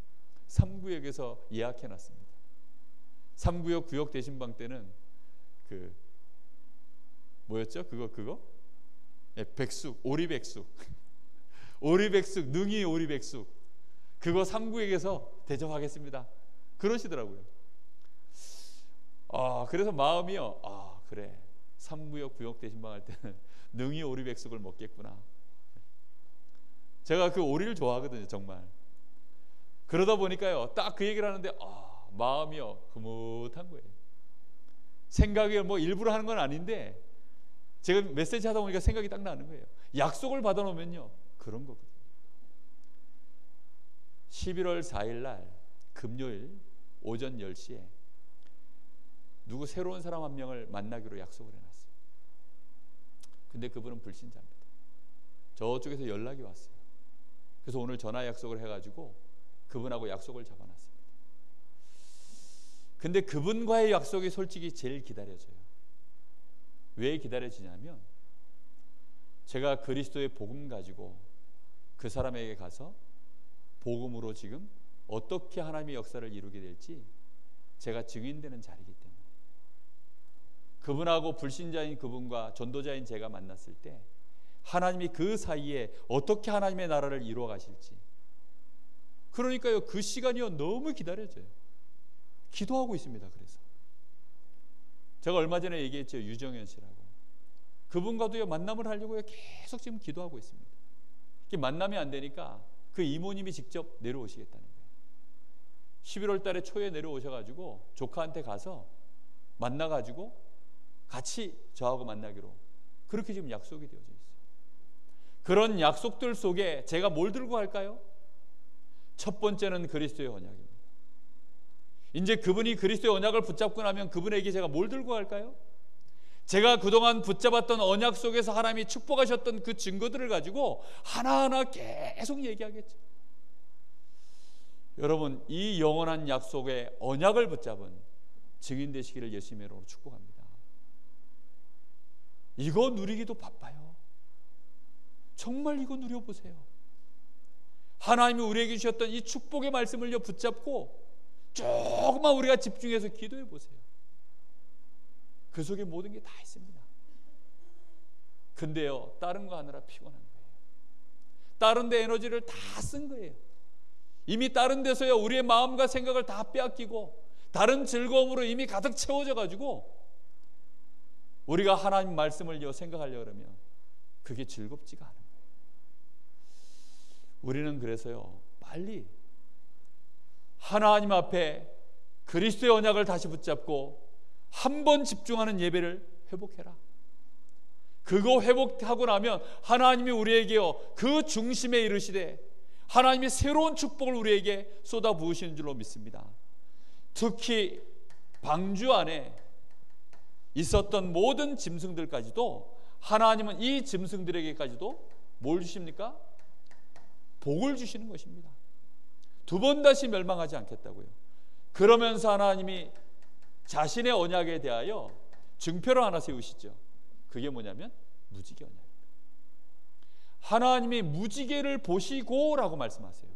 S2: 3구역에서 예약해놨습니다. 3구역 구역 대신방 때는 그 뭐였죠? 그거? 네, 백숙, 오리백숙 오리백숙, 능이 오리백숙 그거 3구역에서 대접하겠습니다 그러시더라고요. 그래서 마음이요, 그래 3구역 구역 대신방 할 때는 능이 오리백숙을 먹겠구나. 제가 그 오리를 좋아하거든요 정말. 그러다 보니까요 딱 그 얘기를 하는데 마음이요 흐뭇한 거예요. 생각이 뭐 일부러 하는 건 아닌데 제가 메시지 하다 보니까 생각이 딱 나는 거예요. 약속을 받아놓으면요 그런 거거든요. 11월 4일 날 금요일 오전 10시에 누구 새로운 사람 한 명을 만나기로 약속을 해놨어요. 근데 그분은 불신자입니다. 저쪽에서 연락이 왔어요. 그래서 오늘 전화 약속을 해가지고 그분하고 약속을 잡아놨습니다. 근데 그분과의 약속이 솔직히 제일 기다려져요. 왜 기다려지냐면 제가 그리스도의 복음 가지고 그 사람에게 가서 복음으로 지금 어떻게 하나님의 역사를 이루게 될지 제가 증인되는 자리이기 때문에 그분하고 불신자인 그분과 전도자인 제가 만났을 때 하나님이 그 사이에 어떻게 하나님의 나라를 이루어 가실지, 그러니까요 그 시간이요 너무 기다려져요. 기도하고 있습니다. 그래서 제가 얼마 전에 얘기했죠, 유정현 씨라고. 그분과도요 만남을 하려고요 계속 지금 기도하고 있습니다. 만남이 안 되니까 그 이모님이 직접 내려오시겠다는 거예요. 11월 달에 초에 내려오셔가지고 조카한테 가서 만나가지고 같이 저하고 만나기로 그렇게 지금 약속이 되어져 있어요. 그런 약속들 속에 제가 뭘 들고 갈까요? 첫 번째는 그리스도의 언약입니다. 이제 그분이 그리스도의 언약을 붙잡고 나면 그분에게 제가 뭘 들고 갈까요? 제가 그동안 붙잡았던 언약 속에서 하나님이 축복하셨던 그 증거들을 가지고 하나하나 계속 얘기하겠죠. 여러분, 이 영원한 약속의 언약을 붙잡은 증인 되시기를 예수님의 이름으로 축복합니다. 이거 누리기도 바빠요. 정말 이거 누려보세요. 하나님이 우리에게 주셨던 이 축복의 말씀을요 붙잡고 조금만 우리가 집중해서 기도해 보세요. 그 속에 모든 게 다 있습니다. 근데요, 다른 거 하느라 피곤한 거예요. 다른 데 에너지를 다 쓴 거예요. 이미 다른 데서요 우리의 마음과 생각을 다 빼앗기고 다른 즐거움으로 이미 가득 채워져 가지고 우리가 하나님 말씀을요 생각하려고 그러면 그게 즐겁지가 않은 거예요. 우리는 그래서요 빨리 하나님 앞에 그리스도의 언약을 다시 붙잡고 한 번 집중하는 예배를 회복해라. 그거 회복하고 나면 하나님이 우리에게요 그 중심에 이르시되 하나님이 새로운 축복을 우리에게 쏟아 부으시는 줄로 믿습니다. 특히 방주 안에 있었던 모든 짐승들까지도 하나님은 이 짐승들에게까지도 뭘 주십니까? 복을 주시는 것입니다. 두 번 다시 멸망하지 않겠다고요. 그러면서 하나님이 자신의 언약에 대하여 증표를 하나 세우시죠. 그게 뭐냐면 무지개 언약입니다. 하나님이 무지개를 보시고 라고 말씀하세요.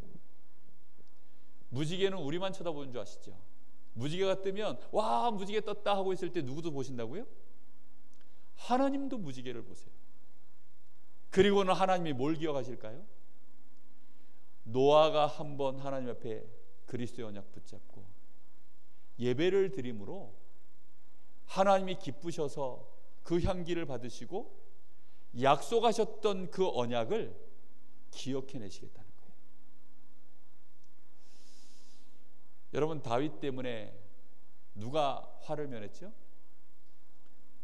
S2: 무지개는 우리만 쳐다보는 줄 아시죠? 무지개가 뜨면 와 무지개 떴다 하고 있을 때 누구도 보신다고요? 하나님도 무지개를 보세요. 그리고는 하나님이 뭘 기억하실까요? 노아가 한번 하나님 앞에 그리스도의 언약 붙잡고 예배를 드림으로 하나님이 기쁘셔서 그 향기를 받으시고 약속하셨던 그 언약을 기억해내시겠다는 거예요. 여러분, 다윗 때문에 누가 화를 면했죠?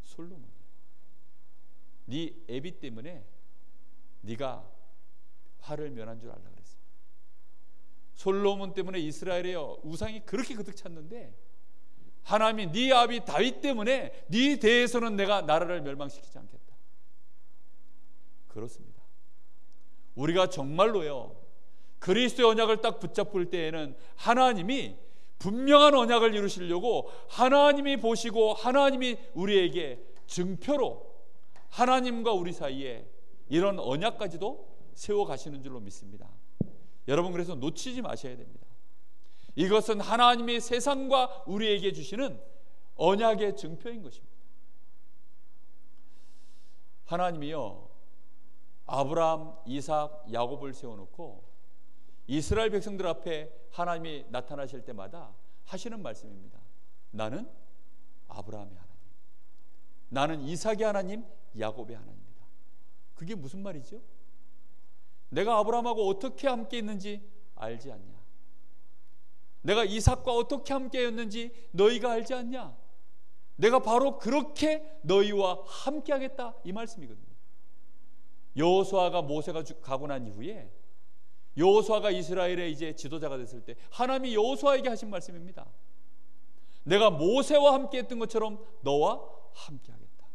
S2: 솔로몬이에요. 네 애비 때문에 네가 화를 면한 줄 알라 그랬습니다. 솔로몬 때문에 이스라엘의 우상이 그렇게 가득 찼는데 하나님이 네 아비 다윗 때문에 네 대에서는 내가 나라를 멸망시키지 않겠다. 그렇습니다. 우리가 정말로요 그리스도의 언약을 딱 붙잡을 때에는 하나님이 분명한 언약을 이루시려고 하나님이 보시고 하나님이 우리에게 증표로 하나님과 우리 사이에 이런 언약까지도 세워가시는 줄로 믿습니다. 여러분, 그래서 놓치지 마셔야 됩니다. 이것은 하나님이 세상과 우리에게 주시는 언약의 증표인 것입니다. 하나님이요 아브라함, 이삭, 야곱을 세워놓고 이스라엘 백성들 앞에 하나님이 나타나실 때마다 하시는 말씀입니다. 나는 아브라함의 하나님, 나는 이삭의 하나님, 야곱의 하나님입니다. 그게 무슨 말이죠? 내가 아브라함하고 어떻게 함께 있는지 알지 않냐? 내가 이삭과 어떻게 함께였는지 너희가 알지 않냐? 내가 바로 그렇게 너희와 함께하겠다, 이 말씀이거든요. 여호수아가 모세가 가고 난 이후에 여호수아가 이스라엘의 이제 지도자가 됐을 때 하나님이 여호수아에게 하신 말씀입니다. 내가 모세와 함께했던 것처럼 너와 함께하겠다.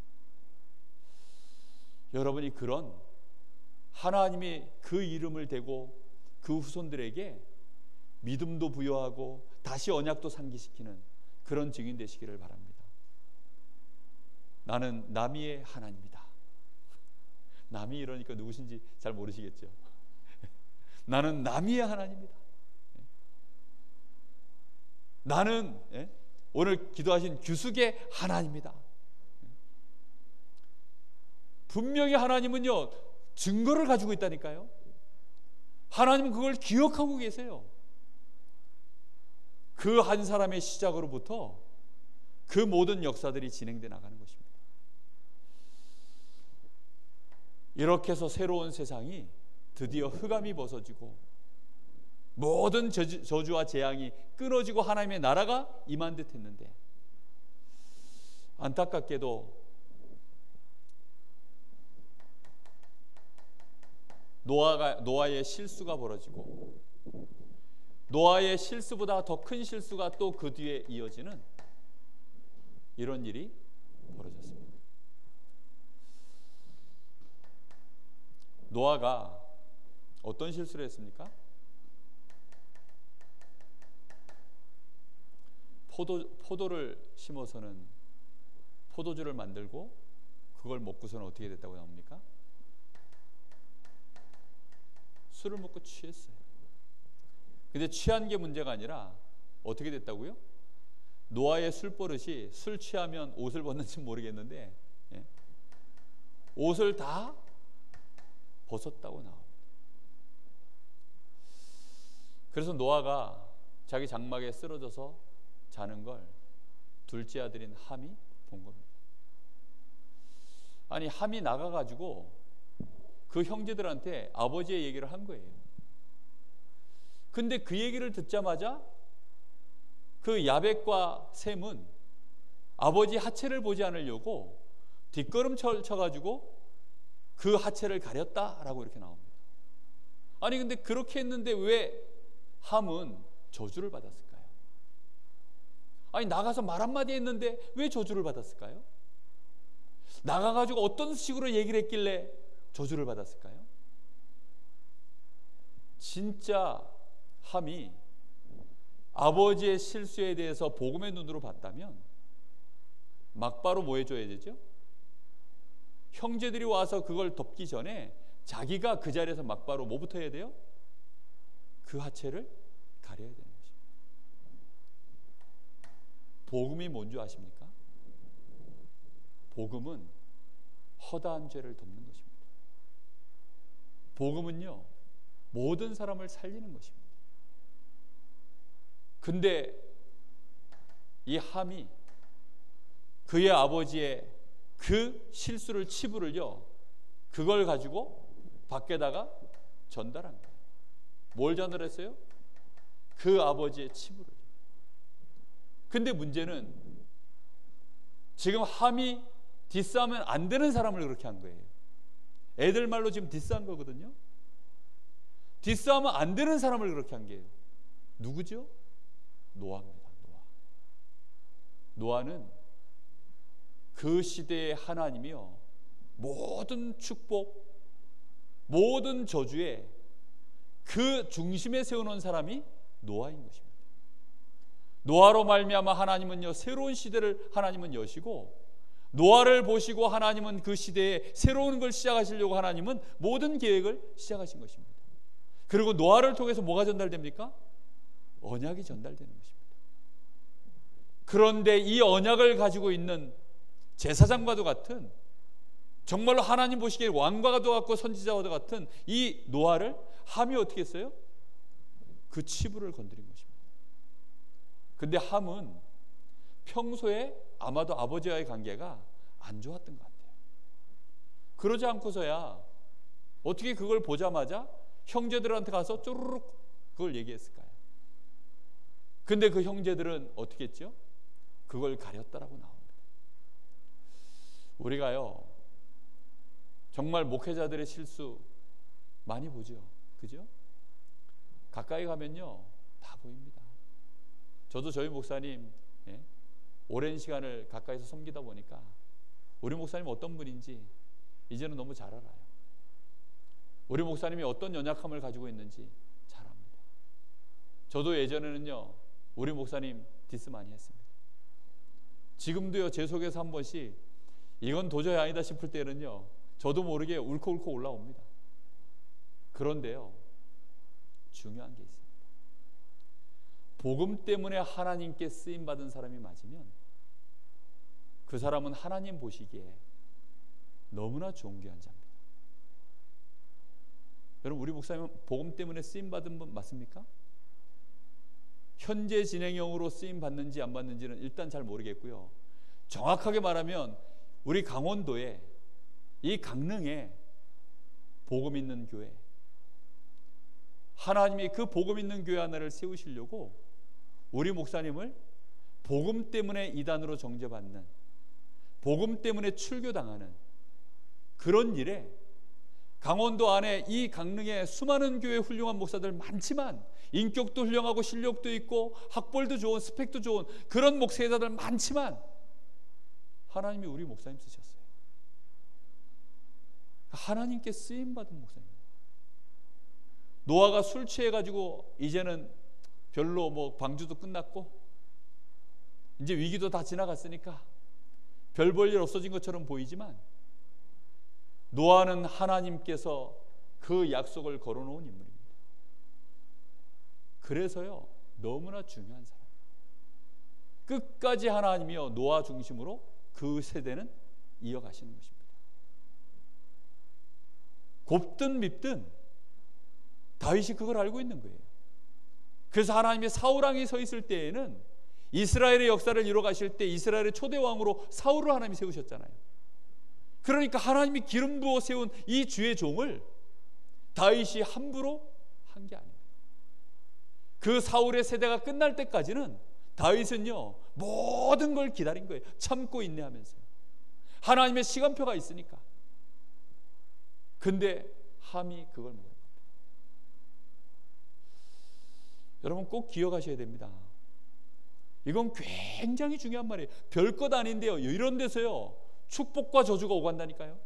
S2: 여러분이 그런 하나님이 그 이름을 대고 그 후손들에게 믿음도 부여하고 다시 언약도 상기시키는 그런 증인 되시기를 바랍니다. 나는 남이의 하나님이다. 남이 이러니까 누구신지 잘 모르시겠죠. 나는 남이의 하나님이다. 나는 오늘 기도하신 규숙의 하나님이다. 분명히 하나님은요 증거를 가지고 있다니까요. 하나님은 그걸 기억하고 계세요. 그 한 사람의 시작으로부터 그 모든 역사들이 진행돼 나가는 것입니다. 이렇게 해서 새로운 세상이 드디어 흑암이 벗어지고 모든 저주와 재앙이 끊어지고 하나님의 나라가 임한 듯 했는데 안타깝게도 노아의 실수가 벌어지고 노아의 실수보다 더 큰 실수가 또 그 뒤에 이어지는 이런 일이 벌어졌습니다. 노아가 어떤 실수를 했습니까? 포도를 심어서는 포도주를 만들고 그걸 먹고서는 어떻게 됐다고 나옵니까? 술을 먹고 취했어요. 근데 취한 게 문제가 아니라 어떻게 됐다고요? 노아의 술버릇이 술 취하면 옷을 벗는지 모르겠는데 옷을 다 벗었다고 나옵니다. 그래서 노아가 자기 장막에 쓰러져서 자는 걸 둘째 아들인 함이 본 겁니다. 아니, 함이 나가가지고 그 형제들한테 아버지의 얘기를 한 거예요. 근데 그 얘기를 듣자마자 그 야벳과 셈은 아버지 하체를 보지 않으려고 뒷걸음 쳐가지고 그 하체를 가렸다라고 이렇게 나옵니다. 아니, 근데 그렇게 했는데 왜 함은 저주를 받았을까요? 아니, 나가서 말 한마디 했는데 왜 저주를 받았을까요? 나가가지고 어떤 식으로 얘기를 했길래 저주를 받았을까요? 진짜 함이 아버지의 실수에 대해서 복음의 눈으로 봤다면 막바로 뭐 해줘야 되죠? 형제들이 와서 그걸 덮기 전에 자기가 그 자리에서 막바로 뭐부터 해야 돼요? 그 하체를 가려야 되는 것입니다. 복음이 뭔지 아십니까? 복음은 허다한 죄를 덮는 것입니다. 복음은요, 모든 사람을 살리는 것입니다. 근데 이 함이 그의 아버지의 그 실수를, 치부를요, 그걸 가지고 밖에다가 전달한 거예요. 뭘 전달했어요? 그 아버지의 치부를. 근데 문제는 지금 함이 디스하면 안 되는 사람을 그렇게 한 거예요. 애들 말로 지금 디스한 거거든요. 디스하면 안 되는 사람을 그렇게 한 게요. 누구죠? 노아입니다. 노아는 그 시대의 하나님이요, 모든 축복, 모든 저주에 그 중심에 세워놓은 사람이 노아인 것입니다. 노아로 말미암아 하나님은요, 새로운 시대를 하나님은 여시고, 노아를 보시고 하나님은 그 시대에 새로운 걸 시작하시려고 하나님은 모든 계획을 시작하신 것입니다. 그리고 노아를 통해서 뭐가 전달됩니까? 언약이 전달되는 것입니다. 그런데 이 언약을 가지고 있는 제사장과도 같은, 정말로 하나님 보시기에 왕과도 같고 선지자와도 같은 이 노아를 함이 어떻게 했어요? 그 치부를 건드린 것입니다. 근데 함은 평소에 아마도 아버지와의 관계가 안 좋았던 것 같아요. 그러지 않고서야 어떻게 그걸 보자마자 형제들한테 가서 쪼르륵 그걸 얘기했을까요? 근데 그 형제들은 어떻게 했죠? 그걸 가렸다라고 나옵니다. 우리가요, 정말 목회자들의 실수 많이 보죠. 그죠? 가까이 가면요, 다 보입니다. 저도 저희 목사님 오랜 시간을 가까이서 섬기다 보니까 우리 목사님 어떤 분인지 이제는 너무 잘 알아요. 우리 목사님이 어떤 연약함을 가지고 있는지 잘 압니다. 저도 예전에는요, 우리 목사님 디스 많이 했습니다. 지금도요, 제 속에서 한 번씩 이건 도저히 아니다 싶을 때는요, 저도 모르게 울컥울컥 올라옵니다. 그런데요, 중요한 게 있습니다. 복음 때문에 하나님께 쓰임받은 사람이 맞으면 그 사람은 하나님 보시기에 너무나 존귀한 자입니다. 여러분, 우리 목사님은 복음 때문에 쓰임받은 분 맞습니까? 현재 진행형으로 쓰임받는지 안 받는지는 일단 잘 모르겠고요. 정확하게 말하면 우리 강원도에, 이 강릉에 복음 있는 교회, 하나님이 그 복음 있는 교회 하나를 세우시려고 우리 목사님을 복음 때문에 이단으로 정죄받는, 복음 때문에 출교당하는 그런 일에 강원도 안에 이 강릉에 수많은 교회 훌륭한 목사들 많지만 인격도 훌륭하고 실력도 있고 학벌도 좋은, 스펙도 좋은 그런 목회자들 많지만 하나님이 우리 목사님 쓰셨어요. 하나님께 쓰임받은 목사님. 노아가 술 취해가지고 이제는 별로 뭐 방주도 끝났고 이제 위기도 다 지나갔으니까 별 볼 일 없어진 것처럼 보이지만 노아는 하나님께서 그 약속을 걸어놓은 인물입니다. 그래서요 너무나 중요한 사람. 끝까지 하나님이요 노아 중심으로 그 세대는 이어가시는 것입니다. 곱든 밉든 다윗이 그걸 알고 있는 거예요. 그래서 하나님의 사울왕이 서 있을 때에는 이스라엘의 역사를 이뤄 가실 때 이스라엘의 초대 왕으로 사울을 하나님이 세우셨잖아요. 그러니까 하나님이 기름 부어 세운 이 주의 종을 다윗이 함부로 한 게 아닙니다. 그 사울의 세대가 끝날 때까지는 다윗은요 모든 걸 기다린 거예요. 참고 인내하면서요. 하나님의 시간표가 있으니까. 근데 함이 그걸 모르는 겁니다. 여러분 꼭 기억하셔야 됩니다. 이건 굉장히 중요한 말이에요. 별것 아닌데요 이런 데서요 축복과 저주가 오간다니까요.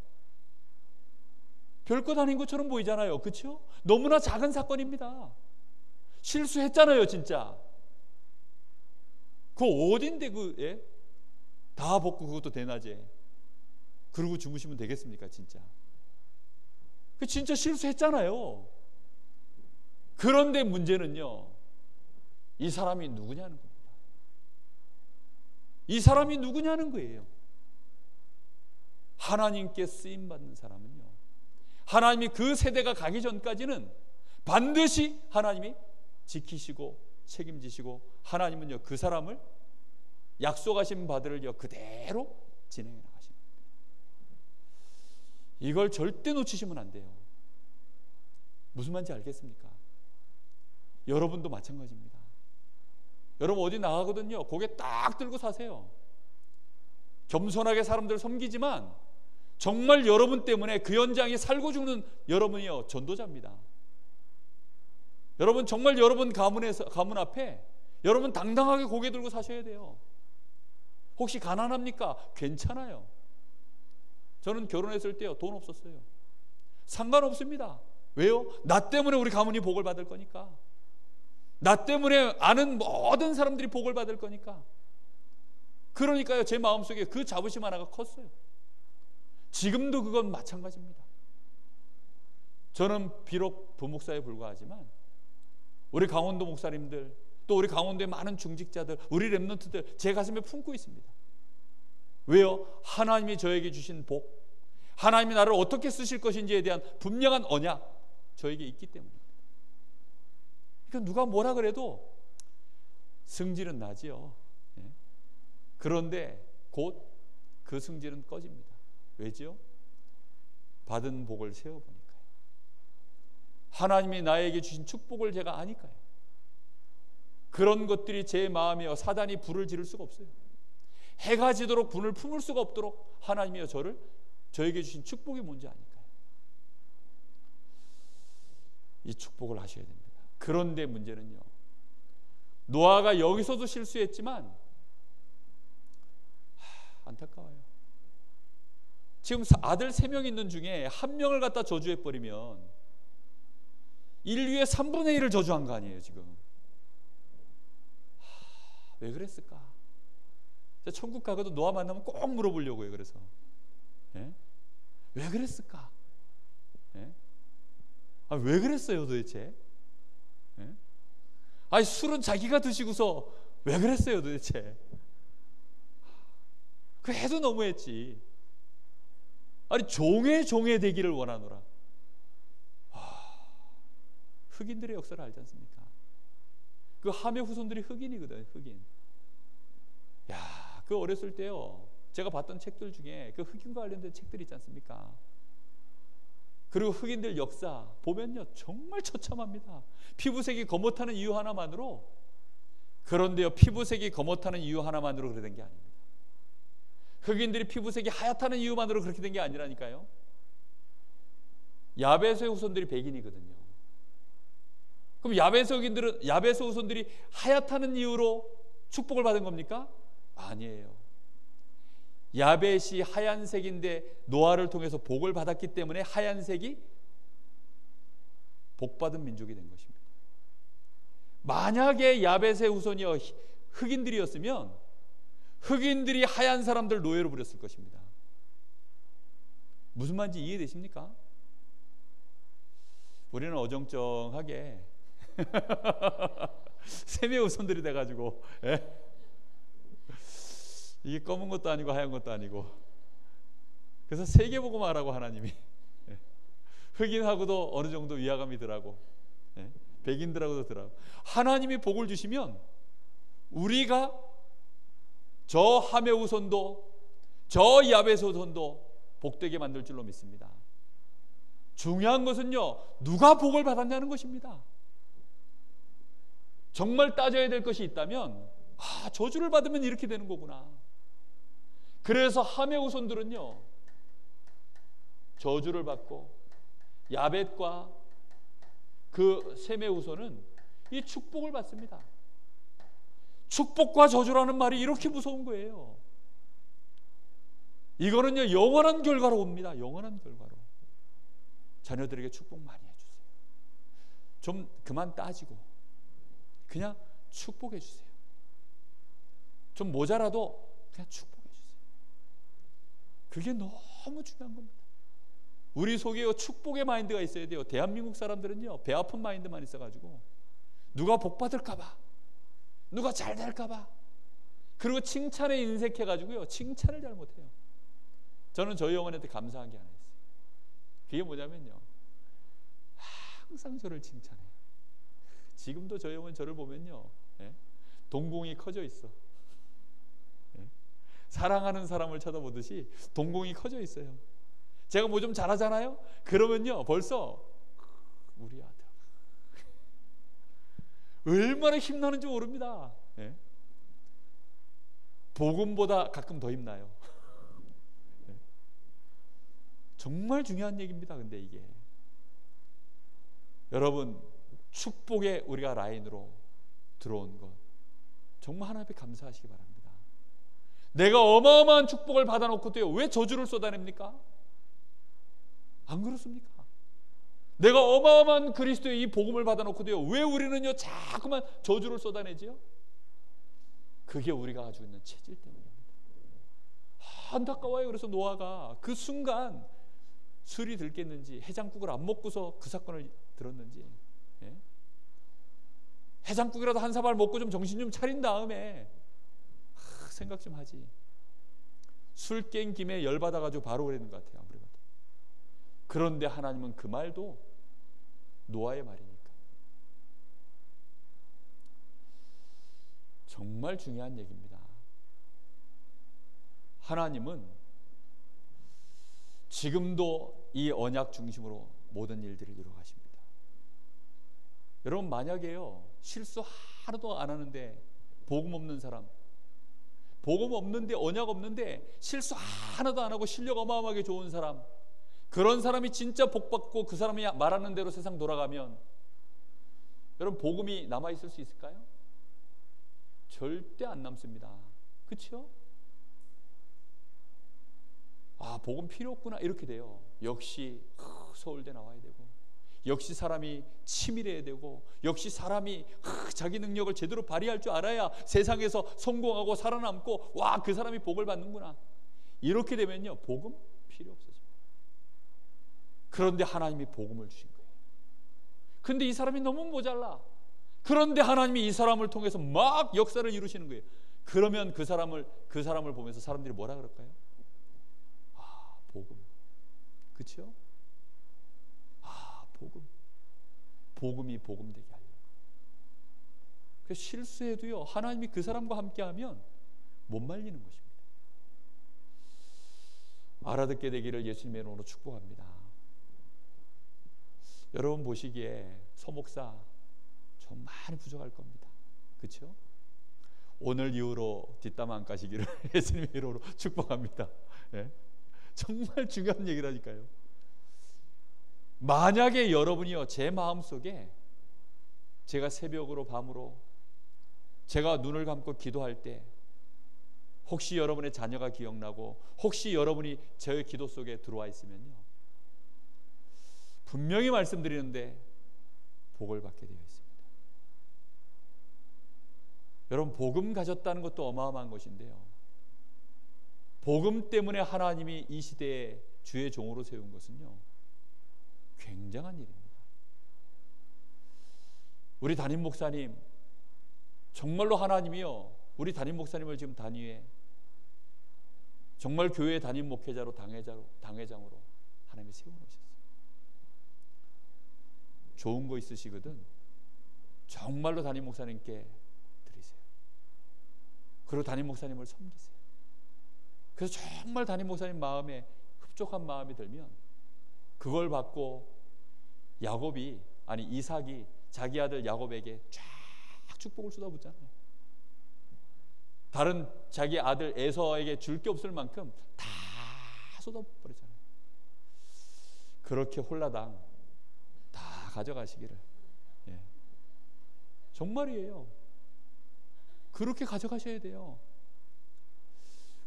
S2: 별것 아닌 것처럼 보이잖아요. 그렇죠? 너무나 작은 사건입니다. 실수했잖아요 진짜. 그거 어딘데 예? 다 벗고 그것도 대낮에 그러고 주무시면 되겠습니까 진짜. 그 진짜 실수했잖아요. 그런데 문제는요 이 사람이 누구냐는 겁니다. 이 사람이 누구냐는 거예요. 하나님께 쓰임받는 사람은요 하나님이 그 세대가 가기 전까지는 반드시 하나님이 지키시고 책임지시고 하나님은요 그 사람을 약속하신 바들을요 그대로 진행해 나가십니다. 이걸 절대 놓치시면 안 돼요. 무슨 말인지 알겠습니까? 여러분도 마찬가지입니다. 여러분 어디 나가거든요 고개 딱 들고 사세요. 겸손하게 사람들을 섬기지만 정말 여러분 때문에 그 현장에 살고 죽는 여러분이요 전도자입니다. 여러분 정말 여러분 가문 앞에 여러분 당당하게 고개 들고 사셔야 돼요. 혹시 가난합니까? 괜찮아요. 저는 결혼했을 때요 돈 없었어요. 상관없습니다. 왜요? 나 때문에 우리 가문이 복을 받을 거니까. 나 때문에 아는 모든 사람들이 복을 받을 거니까. 그러니까요 제 마음속에 그 자부심 하나가 컸어요. 지금도 그건 마찬가지입니다. 저는 비록 부목사에 불과하지만 우리 강원도 목사님들 또 우리 강원도의 많은 중직자들 우리 렘넌트들 제 가슴에 품고 있습니다. 왜요? 하나님이 저에게 주신 복, 하나님이 나를 어떻게 쓰실 것인지에 대한 분명한 언약 저에게 있기 때문입니다. 그러니까 누가 뭐라 그래도 승질은 나지요. 그런데 곧 그 승질은 꺼집니다. 왜죠? 받은 복을 세워보니까요. 하나님이 나에게 주신 축복을 제가 아니까요. 그런 것들이 제 마음이요 사단이 불을 지를 수가 없어요. 해가 지도록 분을 품을 수가 없도록 하나님이요 저에게 주신 축복이 뭔지 아니까요. 이 축복을 하셔야 됩니다. 그런데 문제는요 노아가 여기서도 실수했지만 안타까워요. 지금 아들 3명 있는 중에 1명을 갖다 저주해버리면 인류의 3분의 1을 저주한 거 아니에요 지금. 왜 그랬을까? 천국 가고도 노아 만나면 꼭 물어보려고요. 그래서 왜 그랬을까? 왜 그랬어요 도대체? 아니 술은 자기가 드시고서 왜 그랬어요 도대체? 그 해도 너무했지. 아니 종의 되기를 원하노라. 흑인들의 역사를 알지 않습니까? 그 함의 후손들이 흑인이거든. 흑인. 야, 그 어렸을 때요 제가 봤던 책들 중에 그 흑인과 관련된 책들 있지 않습니까? 그리고 흑인들 역사 보면요 정말 처참합니다. 피부색이 거뭇하는 이유 하나만으로. 그런데요 피부색이 거뭇하는 이유 하나만으로 그렇게 된 게 아닙니다. 흑인들이 피부색이 하얗다는 이유만으로 그렇게 된 게 아니라니까요. 야베스의 후손들이 백인이거든요. 그럼 야베스 후손들이 하얗다는 이유로 축복을 받은 겁니까? 아니에요. 야벳이 하얀색인데 노아를 통해서 복을 받았기 때문에 하얀색이 복받은 민족이 된 것입니다. 만약에 야벳의 후손이 흑인들이었으면 흑인들이 하얀 사람들 노예로 부렸을 것입니다. 무슨 말인지 이해되십니까? 우리는 어정쩡하게 셈의 후손들이 돼가지고 이게 검은 것도 아니고 하얀 것도 아니고, 그래서 세계복음화라고 하나님이 흑인하고도 어느 정도 위화감이 덜하고 백인들하고도 덜하고, 하나님이 복을 주시면 우리가 저 함의 후손도 저 야벳 후손도 복되게 만들 줄로 믿습니다. 중요한 것은요, 누가 복을 받았냐는 것입니다. 정말 따져야 될 것이 있다면 저주를 받으면 이렇게 되는 거구나. 그래서 함의 후손들은요 저주를 받고, 야벳과 그 셈의 후손은 이 축복을 받습니다. 축복과 저주라는 말이 이렇게 무서운 거예요. 이거는요 영원한 결과로 옵니다. 영원한 결과로. 자녀들에게 축복 많이 해주세요. 좀 그만 따지고 그냥 축복해 주세요. 좀 모자라도 그냥 축복해 주세요. 그게 너무 중요한 겁니다. 우리 속에 축복의 마인드가 있어야 돼요. 대한민국 사람들은요 배 아픈 마인드만 있어가지고 누가 복 받을까봐, 누가 잘 될까봐, 그리고 칭찬에 인색해가지고요 칭찬을 잘 못해요. 저는 저희 어머니한테 감사한 게 하나 있어요. 그게 뭐냐면요, 항상 저를 칭찬해요. 지금도 저희 어머니 저를 보면요 동공이 커져 있어. 사랑하는 사람을 쳐다보듯이 동공이 커져 있어요. 제가 뭐 좀 잘하잖아요? 그러면요 벌써 우리 아들 얼마나 힘나는지 모릅니다. 복음보다 가끔 더 힘나요. 정말 중요한 얘기입니다. 근데 이게 여러분, 축복에 우리가 라인으로 들어온 것 정말 하나님 앞에 감사하시기 바랍니다. 내가 어마어마한 축복을 받아놓고도요 왜 저주를 쏟아냅니까? 안 그렇습니까? 내가 어마어마한 그리스도의 이 복음을 받아놓고도요 왜 우리는요 자꾸만 저주를 쏟아내지요? 그게 우리가 가지고 있는 체질 때문입니다. 안타까워요. 그래서 노아가 그 순간 술이 들겠는지 해장국을 안 먹고서 그 사건을 들었는지, 해장국이라도 한 사발 먹고 좀 정신 좀 차린 다음에 생각 좀 하지. 술 깬 김에 열받아가지고 바로 그랬는 것 같아요. 아무리 봐도. 그런데 하나님은 그 말도 노아의 말이니까. 정말 중요한 얘기입니다. 하나님은 지금도 이 언약 중심으로 모든 일들을 이루어가십니다. 여러분, 만약에요 실수 하나도 안 하는데, 복음 없는 사람, 복음 없는데 언약 없는데 실수 하나도 안 하고 실력 어마어마하게 좋은 사람, 그런 사람이 진짜 복받고 그 사람이 말하는 대로 세상 돌아가면 여러분 복음이 남아있을 수 있을까요? 절대 안 남습니다. 그렇죠? 아, 복음 필요 없구나 이렇게 돼요. 역시 서울대 나와야 되고, 역시 사람이 치밀해야 되고, 역시 사람이 자기 능력을 제대로 발휘할 줄 알아야 세상에서 성공하고 살아남고, 와, 그 사람이 복을 받는구나. 이렇게 되면요 복음 필요 없어집니다. 그런데 하나님이 복음을 주신 거예요. 근데 이 사람이 너무 모자라. 그런데 하나님이 이 사람을 통해서 막 역사를 이루시는 거예요. 그러면 그 사람을 보면서 사람들이 뭐라 그럴까요? 아, 복음. 그렇죠? 아, 복음이 복음되게 하려고. 그래서 실수해도요 하나님이 그 사람과 함께하면 못 말리는 것입니다. 알아듣게 되기를 예수님의 이름으로 축복합니다. 여러분 보시기에 서목사 좀 많이 부족할 겁니다. 그렇죠? 오늘 이후로 뒷담 안 까시기를 예수님의 이름으로 축복합니다. 네? 정말 중요한 얘기라니까요. 만약에 여러분이요 제 마음속에 제가 새벽으로 밤으로 제가 눈을 감고 기도할 때 혹시 여러분의 자녀가 기억나고 혹시 여러분이 저의 기도 속에 들어와 있으면요, 분명히 말씀드리는데 복을 받게 되어 있습니다. 여러분, 복음 가졌다는 것도 어마어마한 것인데요, 복음 때문에 하나님이 이 시대에 주의 종으로 세운 것은요, 굉장한 일입니다. 우리 담임 목사님, 정말로 하나님이요, 우리 담임 목사님을 지금 단위에 정말 교회 담임 목회자로 당회장으로 하나님이 세워놓으셨어요. 좋은 거 있으시거든 정말로 담임 목사님께 드리세요. 그리고 담임 목사님을 섬기세요. 그래서 정말 담임 목사님 마음에 흡족한 마음이 들면 그걸 받고 이삭이 자기 아들 야곱에게 쫙 축복을 쏟아붓잖아요. 다른 자기 아들 에서에게 줄 게 없을 만큼 다 쏟아버리잖아요. 그렇게 홀라당 다 가져가시기를. 예. 정말이에요. 그렇게 가져가셔야 돼요.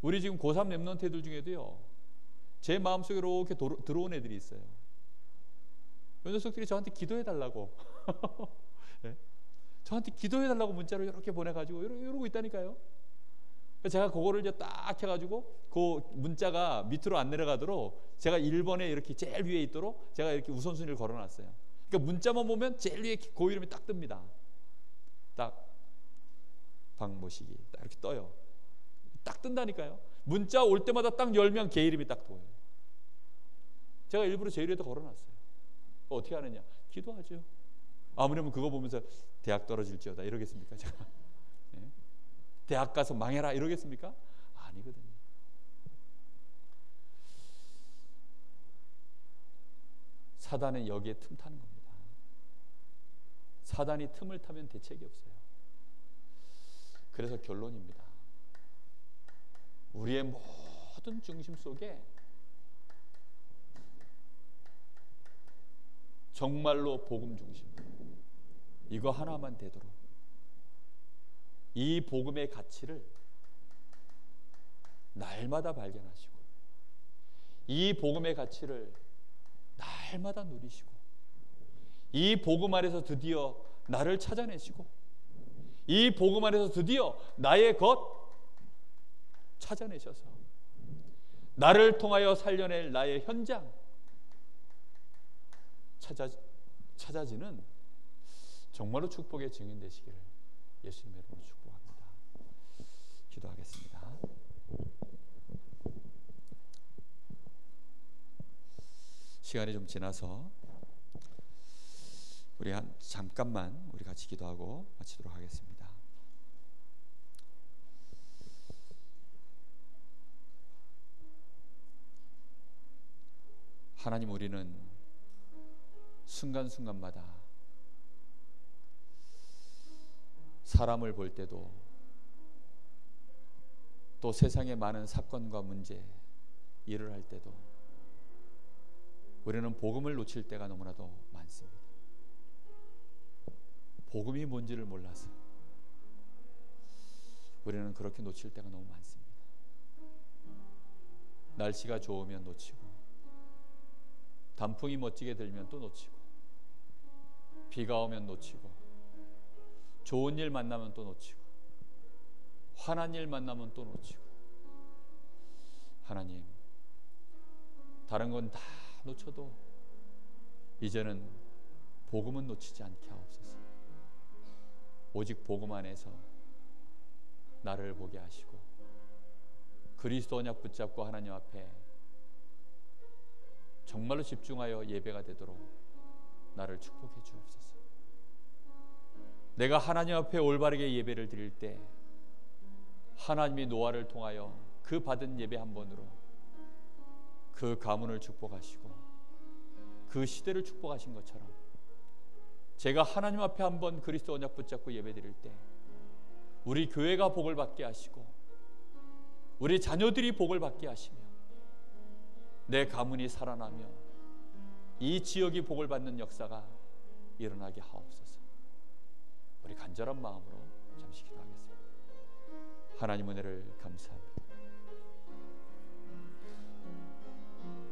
S2: 우리 지금 고3 랩런트 애들 중에도요, 제 마음속에 이렇게 들어온 애들이 있어요. 요 녀석들이 저한테 기도해달라고 예? 저한테 기도해달라고 문자로 이렇게 보내가지고 이러고 있다니까요. 제가 그거를 이제 딱 해가지고 그 문자가 밑으로 안 내려가도록 제가 1번에 이렇게 제일 위에 있도록 제가 이렇게 우선순위를 걸어놨어요. 그러니까 문자만 보면 제일 위에 그 이름이 딱 뜹니다. 딱 박모식이 딱 이렇게 떠요. 딱 뜬다니까요. 문자 올 때마다 딱 열면 걔 이름이 딱 보여요. 제가 일부러 제 이름에다 걸어놨어요. 어떻게 하느냐? 기도하죠. 아무래도 그거 보면서 대학 떨어질지어다 이러겠습니까? 제가 예? 대학 가서 망해라 이러겠습니까? 아니거든요. 사단은 여기에 틈 타는 겁니다. 사단이 틈을 타면 대책이 없어요. 그래서 결론입니다. 우리의 모든 중심 속에 정말로 복음 중심, 이거 하나만 되도록 이 복음의 가치를 날마다 발견하시고 이 복음의 가치를 날마다 누리시고 이 복음 안에서 드디어 나를 찾아내시고 이 복음 안에서 드디어 나의 것 찾아내셔서 나를 통하여 살려낼 나의 현장 찾아지는 정말로 축복의 증인 되시기를 예수님의 이름으로 축복합니다. 기도하겠습니다. 시간이 좀 지나서 우리 잠깐만 우리 같이 기도하고 마치도록 하겠습니다. 하나님, 우리는 순간순간마다 사람을 볼 때도 또 세상의 많은 사건과 문제, 일을 할 때도 우리는 복음을 놓칠 때가 너무나도 많습니다. 복음이 뭔지를 몰라서 우리는 그렇게 놓칠 때가 너무 많습니다. 날씨가 좋으면 놓치고 단풍이 멋지게 들면 또 놓치고 비가 오면 놓치고 좋은 일 만나면 또 놓치고 화난 일 만나면 또 놓치고 하나님, 다른 건 다 놓쳐도 이제는 복음은 놓치지 않게 하옵소서. 오직 복음 안에서 나를 보게 하시고 그리스도 언약 붙잡고 하나님 앞에 정말로 집중하여 예배가 되도록 나를 축복해 주옵소서. 내가 하나님 앞에 올바르게 예배를 드릴 때 하나님이 노아를 통하여 그 받은 예배 한 번으로 그 가문을 축복하시고 그 시대를 축복하신 것처럼 제가 하나님 앞에 한번 그리스도 언약 붙잡고 예배 드릴 때 우리 교회가 복을 받게 하시고 우리 자녀들이 복을 받게 하시며 내 가문이 살아나며 이 지역이 복을 받는 역사가 일어나게 하옵소서. 우리 간절한 마음으로 잠시 기도하겠습니다. 하나님 은혜를 감사합니다.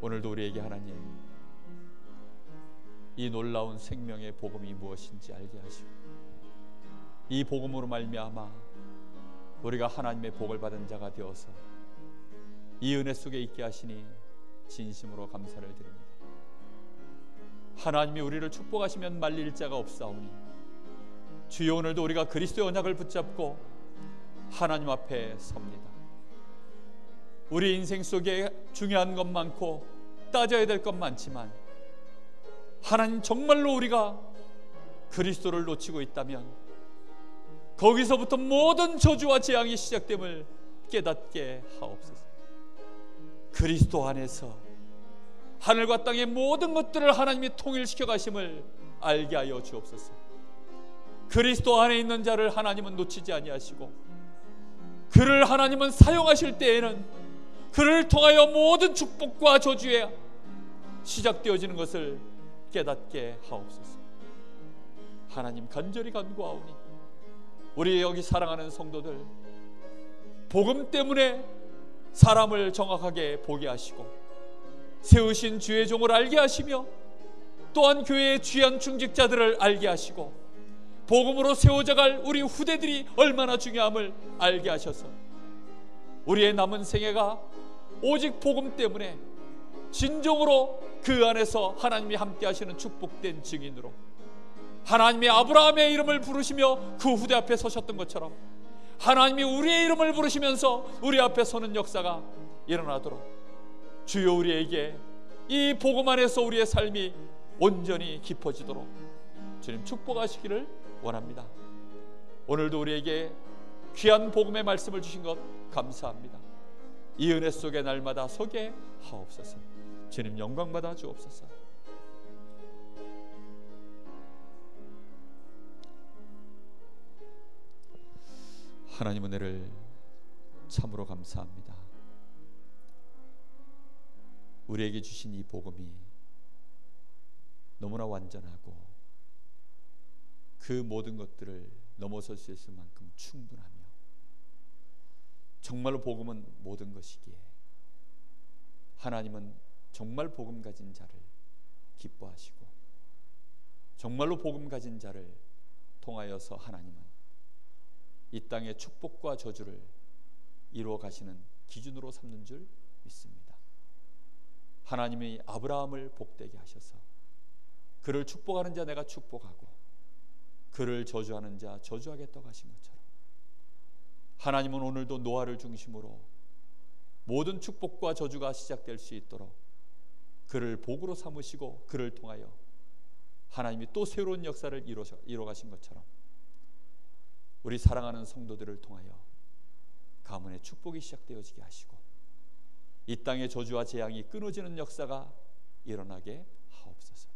S2: 오늘도 우리에게 하나님 이 놀라운 생명의 복음이 무엇인지 알게 하시고 이 복음으로 말미암아 우리가 하나님의 복을 받은 자가 되어서 이 은혜 속에 있게 하시니 진심으로 감사를 드립니다. 하나님이 우리를 축복하시면 말릴 자가 없사오니 주여 오늘도 우리가 그리스도의 언약을 붙잡고 하나님 앞에 섭니다. 우리 인생 속에 중요한 것 많고 따져야 될 것 많지만 하나님 정말로 우리가 그리스도를 놓치고 있다면 거기서부터 모든 저주와 재앙이 시작됨을 깨닫게 하옵소서. 그리스도 안에서 하늘과 땅의 모든 것들을 하나님이 통일시켜 가심을 알게 하여 주옵소서. 그리스도 안에 있는 자를 하나님은 놓치지 아니하시고 그를 하나님은 사용하실 때에는 그를 통하여 모든 축복과 저주에 시작되어지는 것을 깨닫게 하옵소서. 하나님 간절히 간구하오니 우리 여기 사랑하는 성도들 복음 때문에 사람을 정확하게 보게 하시고 세우신 주의 종을 알게 하시며 또한 교회의 귀한 중직자들을 알게 하시고 복음으로 세워져갈 우리 후대들이 얼마나 중요함을 알게 하셔서 우리의 남은 생애가 오직 복음 때문에 진정으로 그 안에서 하나님이 함께 하시는 축복된 증인으로 하나님이 아브라함의 이름을 부르시며 그 후대 앞에 서셨던 것처럼 하나님이 우리의 이름을 부르시면서 우리 앞에 서는 역사가 일어나도록 주여 우리에게 이 복음 안에서 우리의 삶이 온전히 깊어지도록 주님 축복하시기를 원합니다. 오늘도 우리에게 귀한 복음의 말씀을 주신 것 감사합니다. 이 은혜 속에 날마다 서게 하옵소서. 주님 영광 받아 주옵소서. 하나님 은혜를 참으로 감사합니다. 우리에게 주신 이 복음이 너무나 완전하고 그 모든 것들을 넘어설 수 있을 만큼 충분하며 정말로 복음은 모든 것이기에 하나님은 정말 복음 가진 자를 기뻐하시고 정말로 복음 가진 자를 통하여서 하나님은 이 땅의 축복과 저주를 이루어 가시는 기준으로 삼는 줄 믿습니다. 하나님이 아브라함을 복되게 하셔서 그를 축복하는 자 내가 축복하고 그를 저주하는 자 저주하겠다고 하신 것처럼 하나님은 오늘도 노아를 중심으로 모든 축복과 저주가 시작될 수 있도록 그를 복으로 삼으시고 그를 통하여 하나님이 또 새로운 역사를 이루어 가신 것처럼 우리 사랑하는 성도들을 통하여 가문의 축복이 시작되어지게 하시고 이 땅의 저주와 재앙이 끊어지는 역사가 일어나게 하옵소서.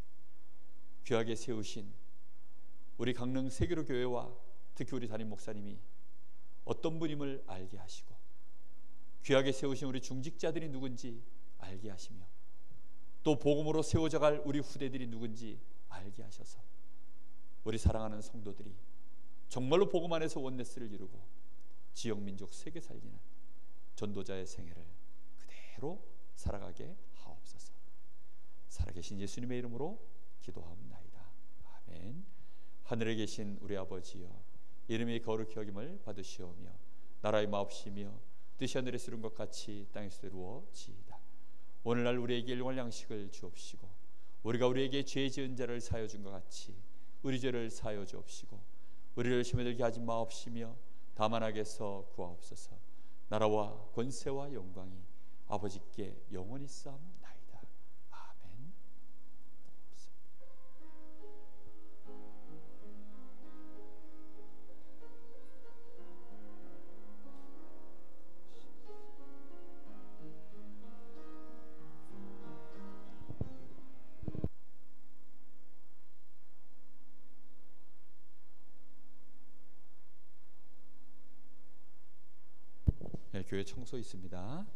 S2: 귀하게 세우신 우리 강릉 세계로 교회와 특히 우리 담임 목사님이 어떤 분임을 알게 하시고 귀하게 세우신 우리 중직자들이 누군지 알게 하시며 또 복음으로 세워져갈 우리 후대들이 누군지 알게 하셔서 우리 사랑하는 성도들이 정말로 복음 안에서 원네스를 이루고 지역민족 세계 살리는 전도자의 생애를 그대로 살아가게 하옵소서. 살아계신 예수님의 이름으로 기도하옵나이다. 아멘. 하늘에 계신 우리 아버지여 이름이 거룩히 여김을 받으시오며 나라의 마옵시며 뜻이 하늘에서 이룬 것 같이 땅에서 이루어지이다. 오늘날 우리에게 일용할 양식을 주옵시고 우리가 우리에게 죄 지은 자를 사하여 준 것 같이 우리 죄를 사하여 주옵시고 우리를 시험에 들게 하지 마옵시며 다만 악에서 구하옵소서. 나라와 권세와 영광이 아버지께 영원히 쌓옵나이다. 아멘. 네, 교회 청소 있습니다.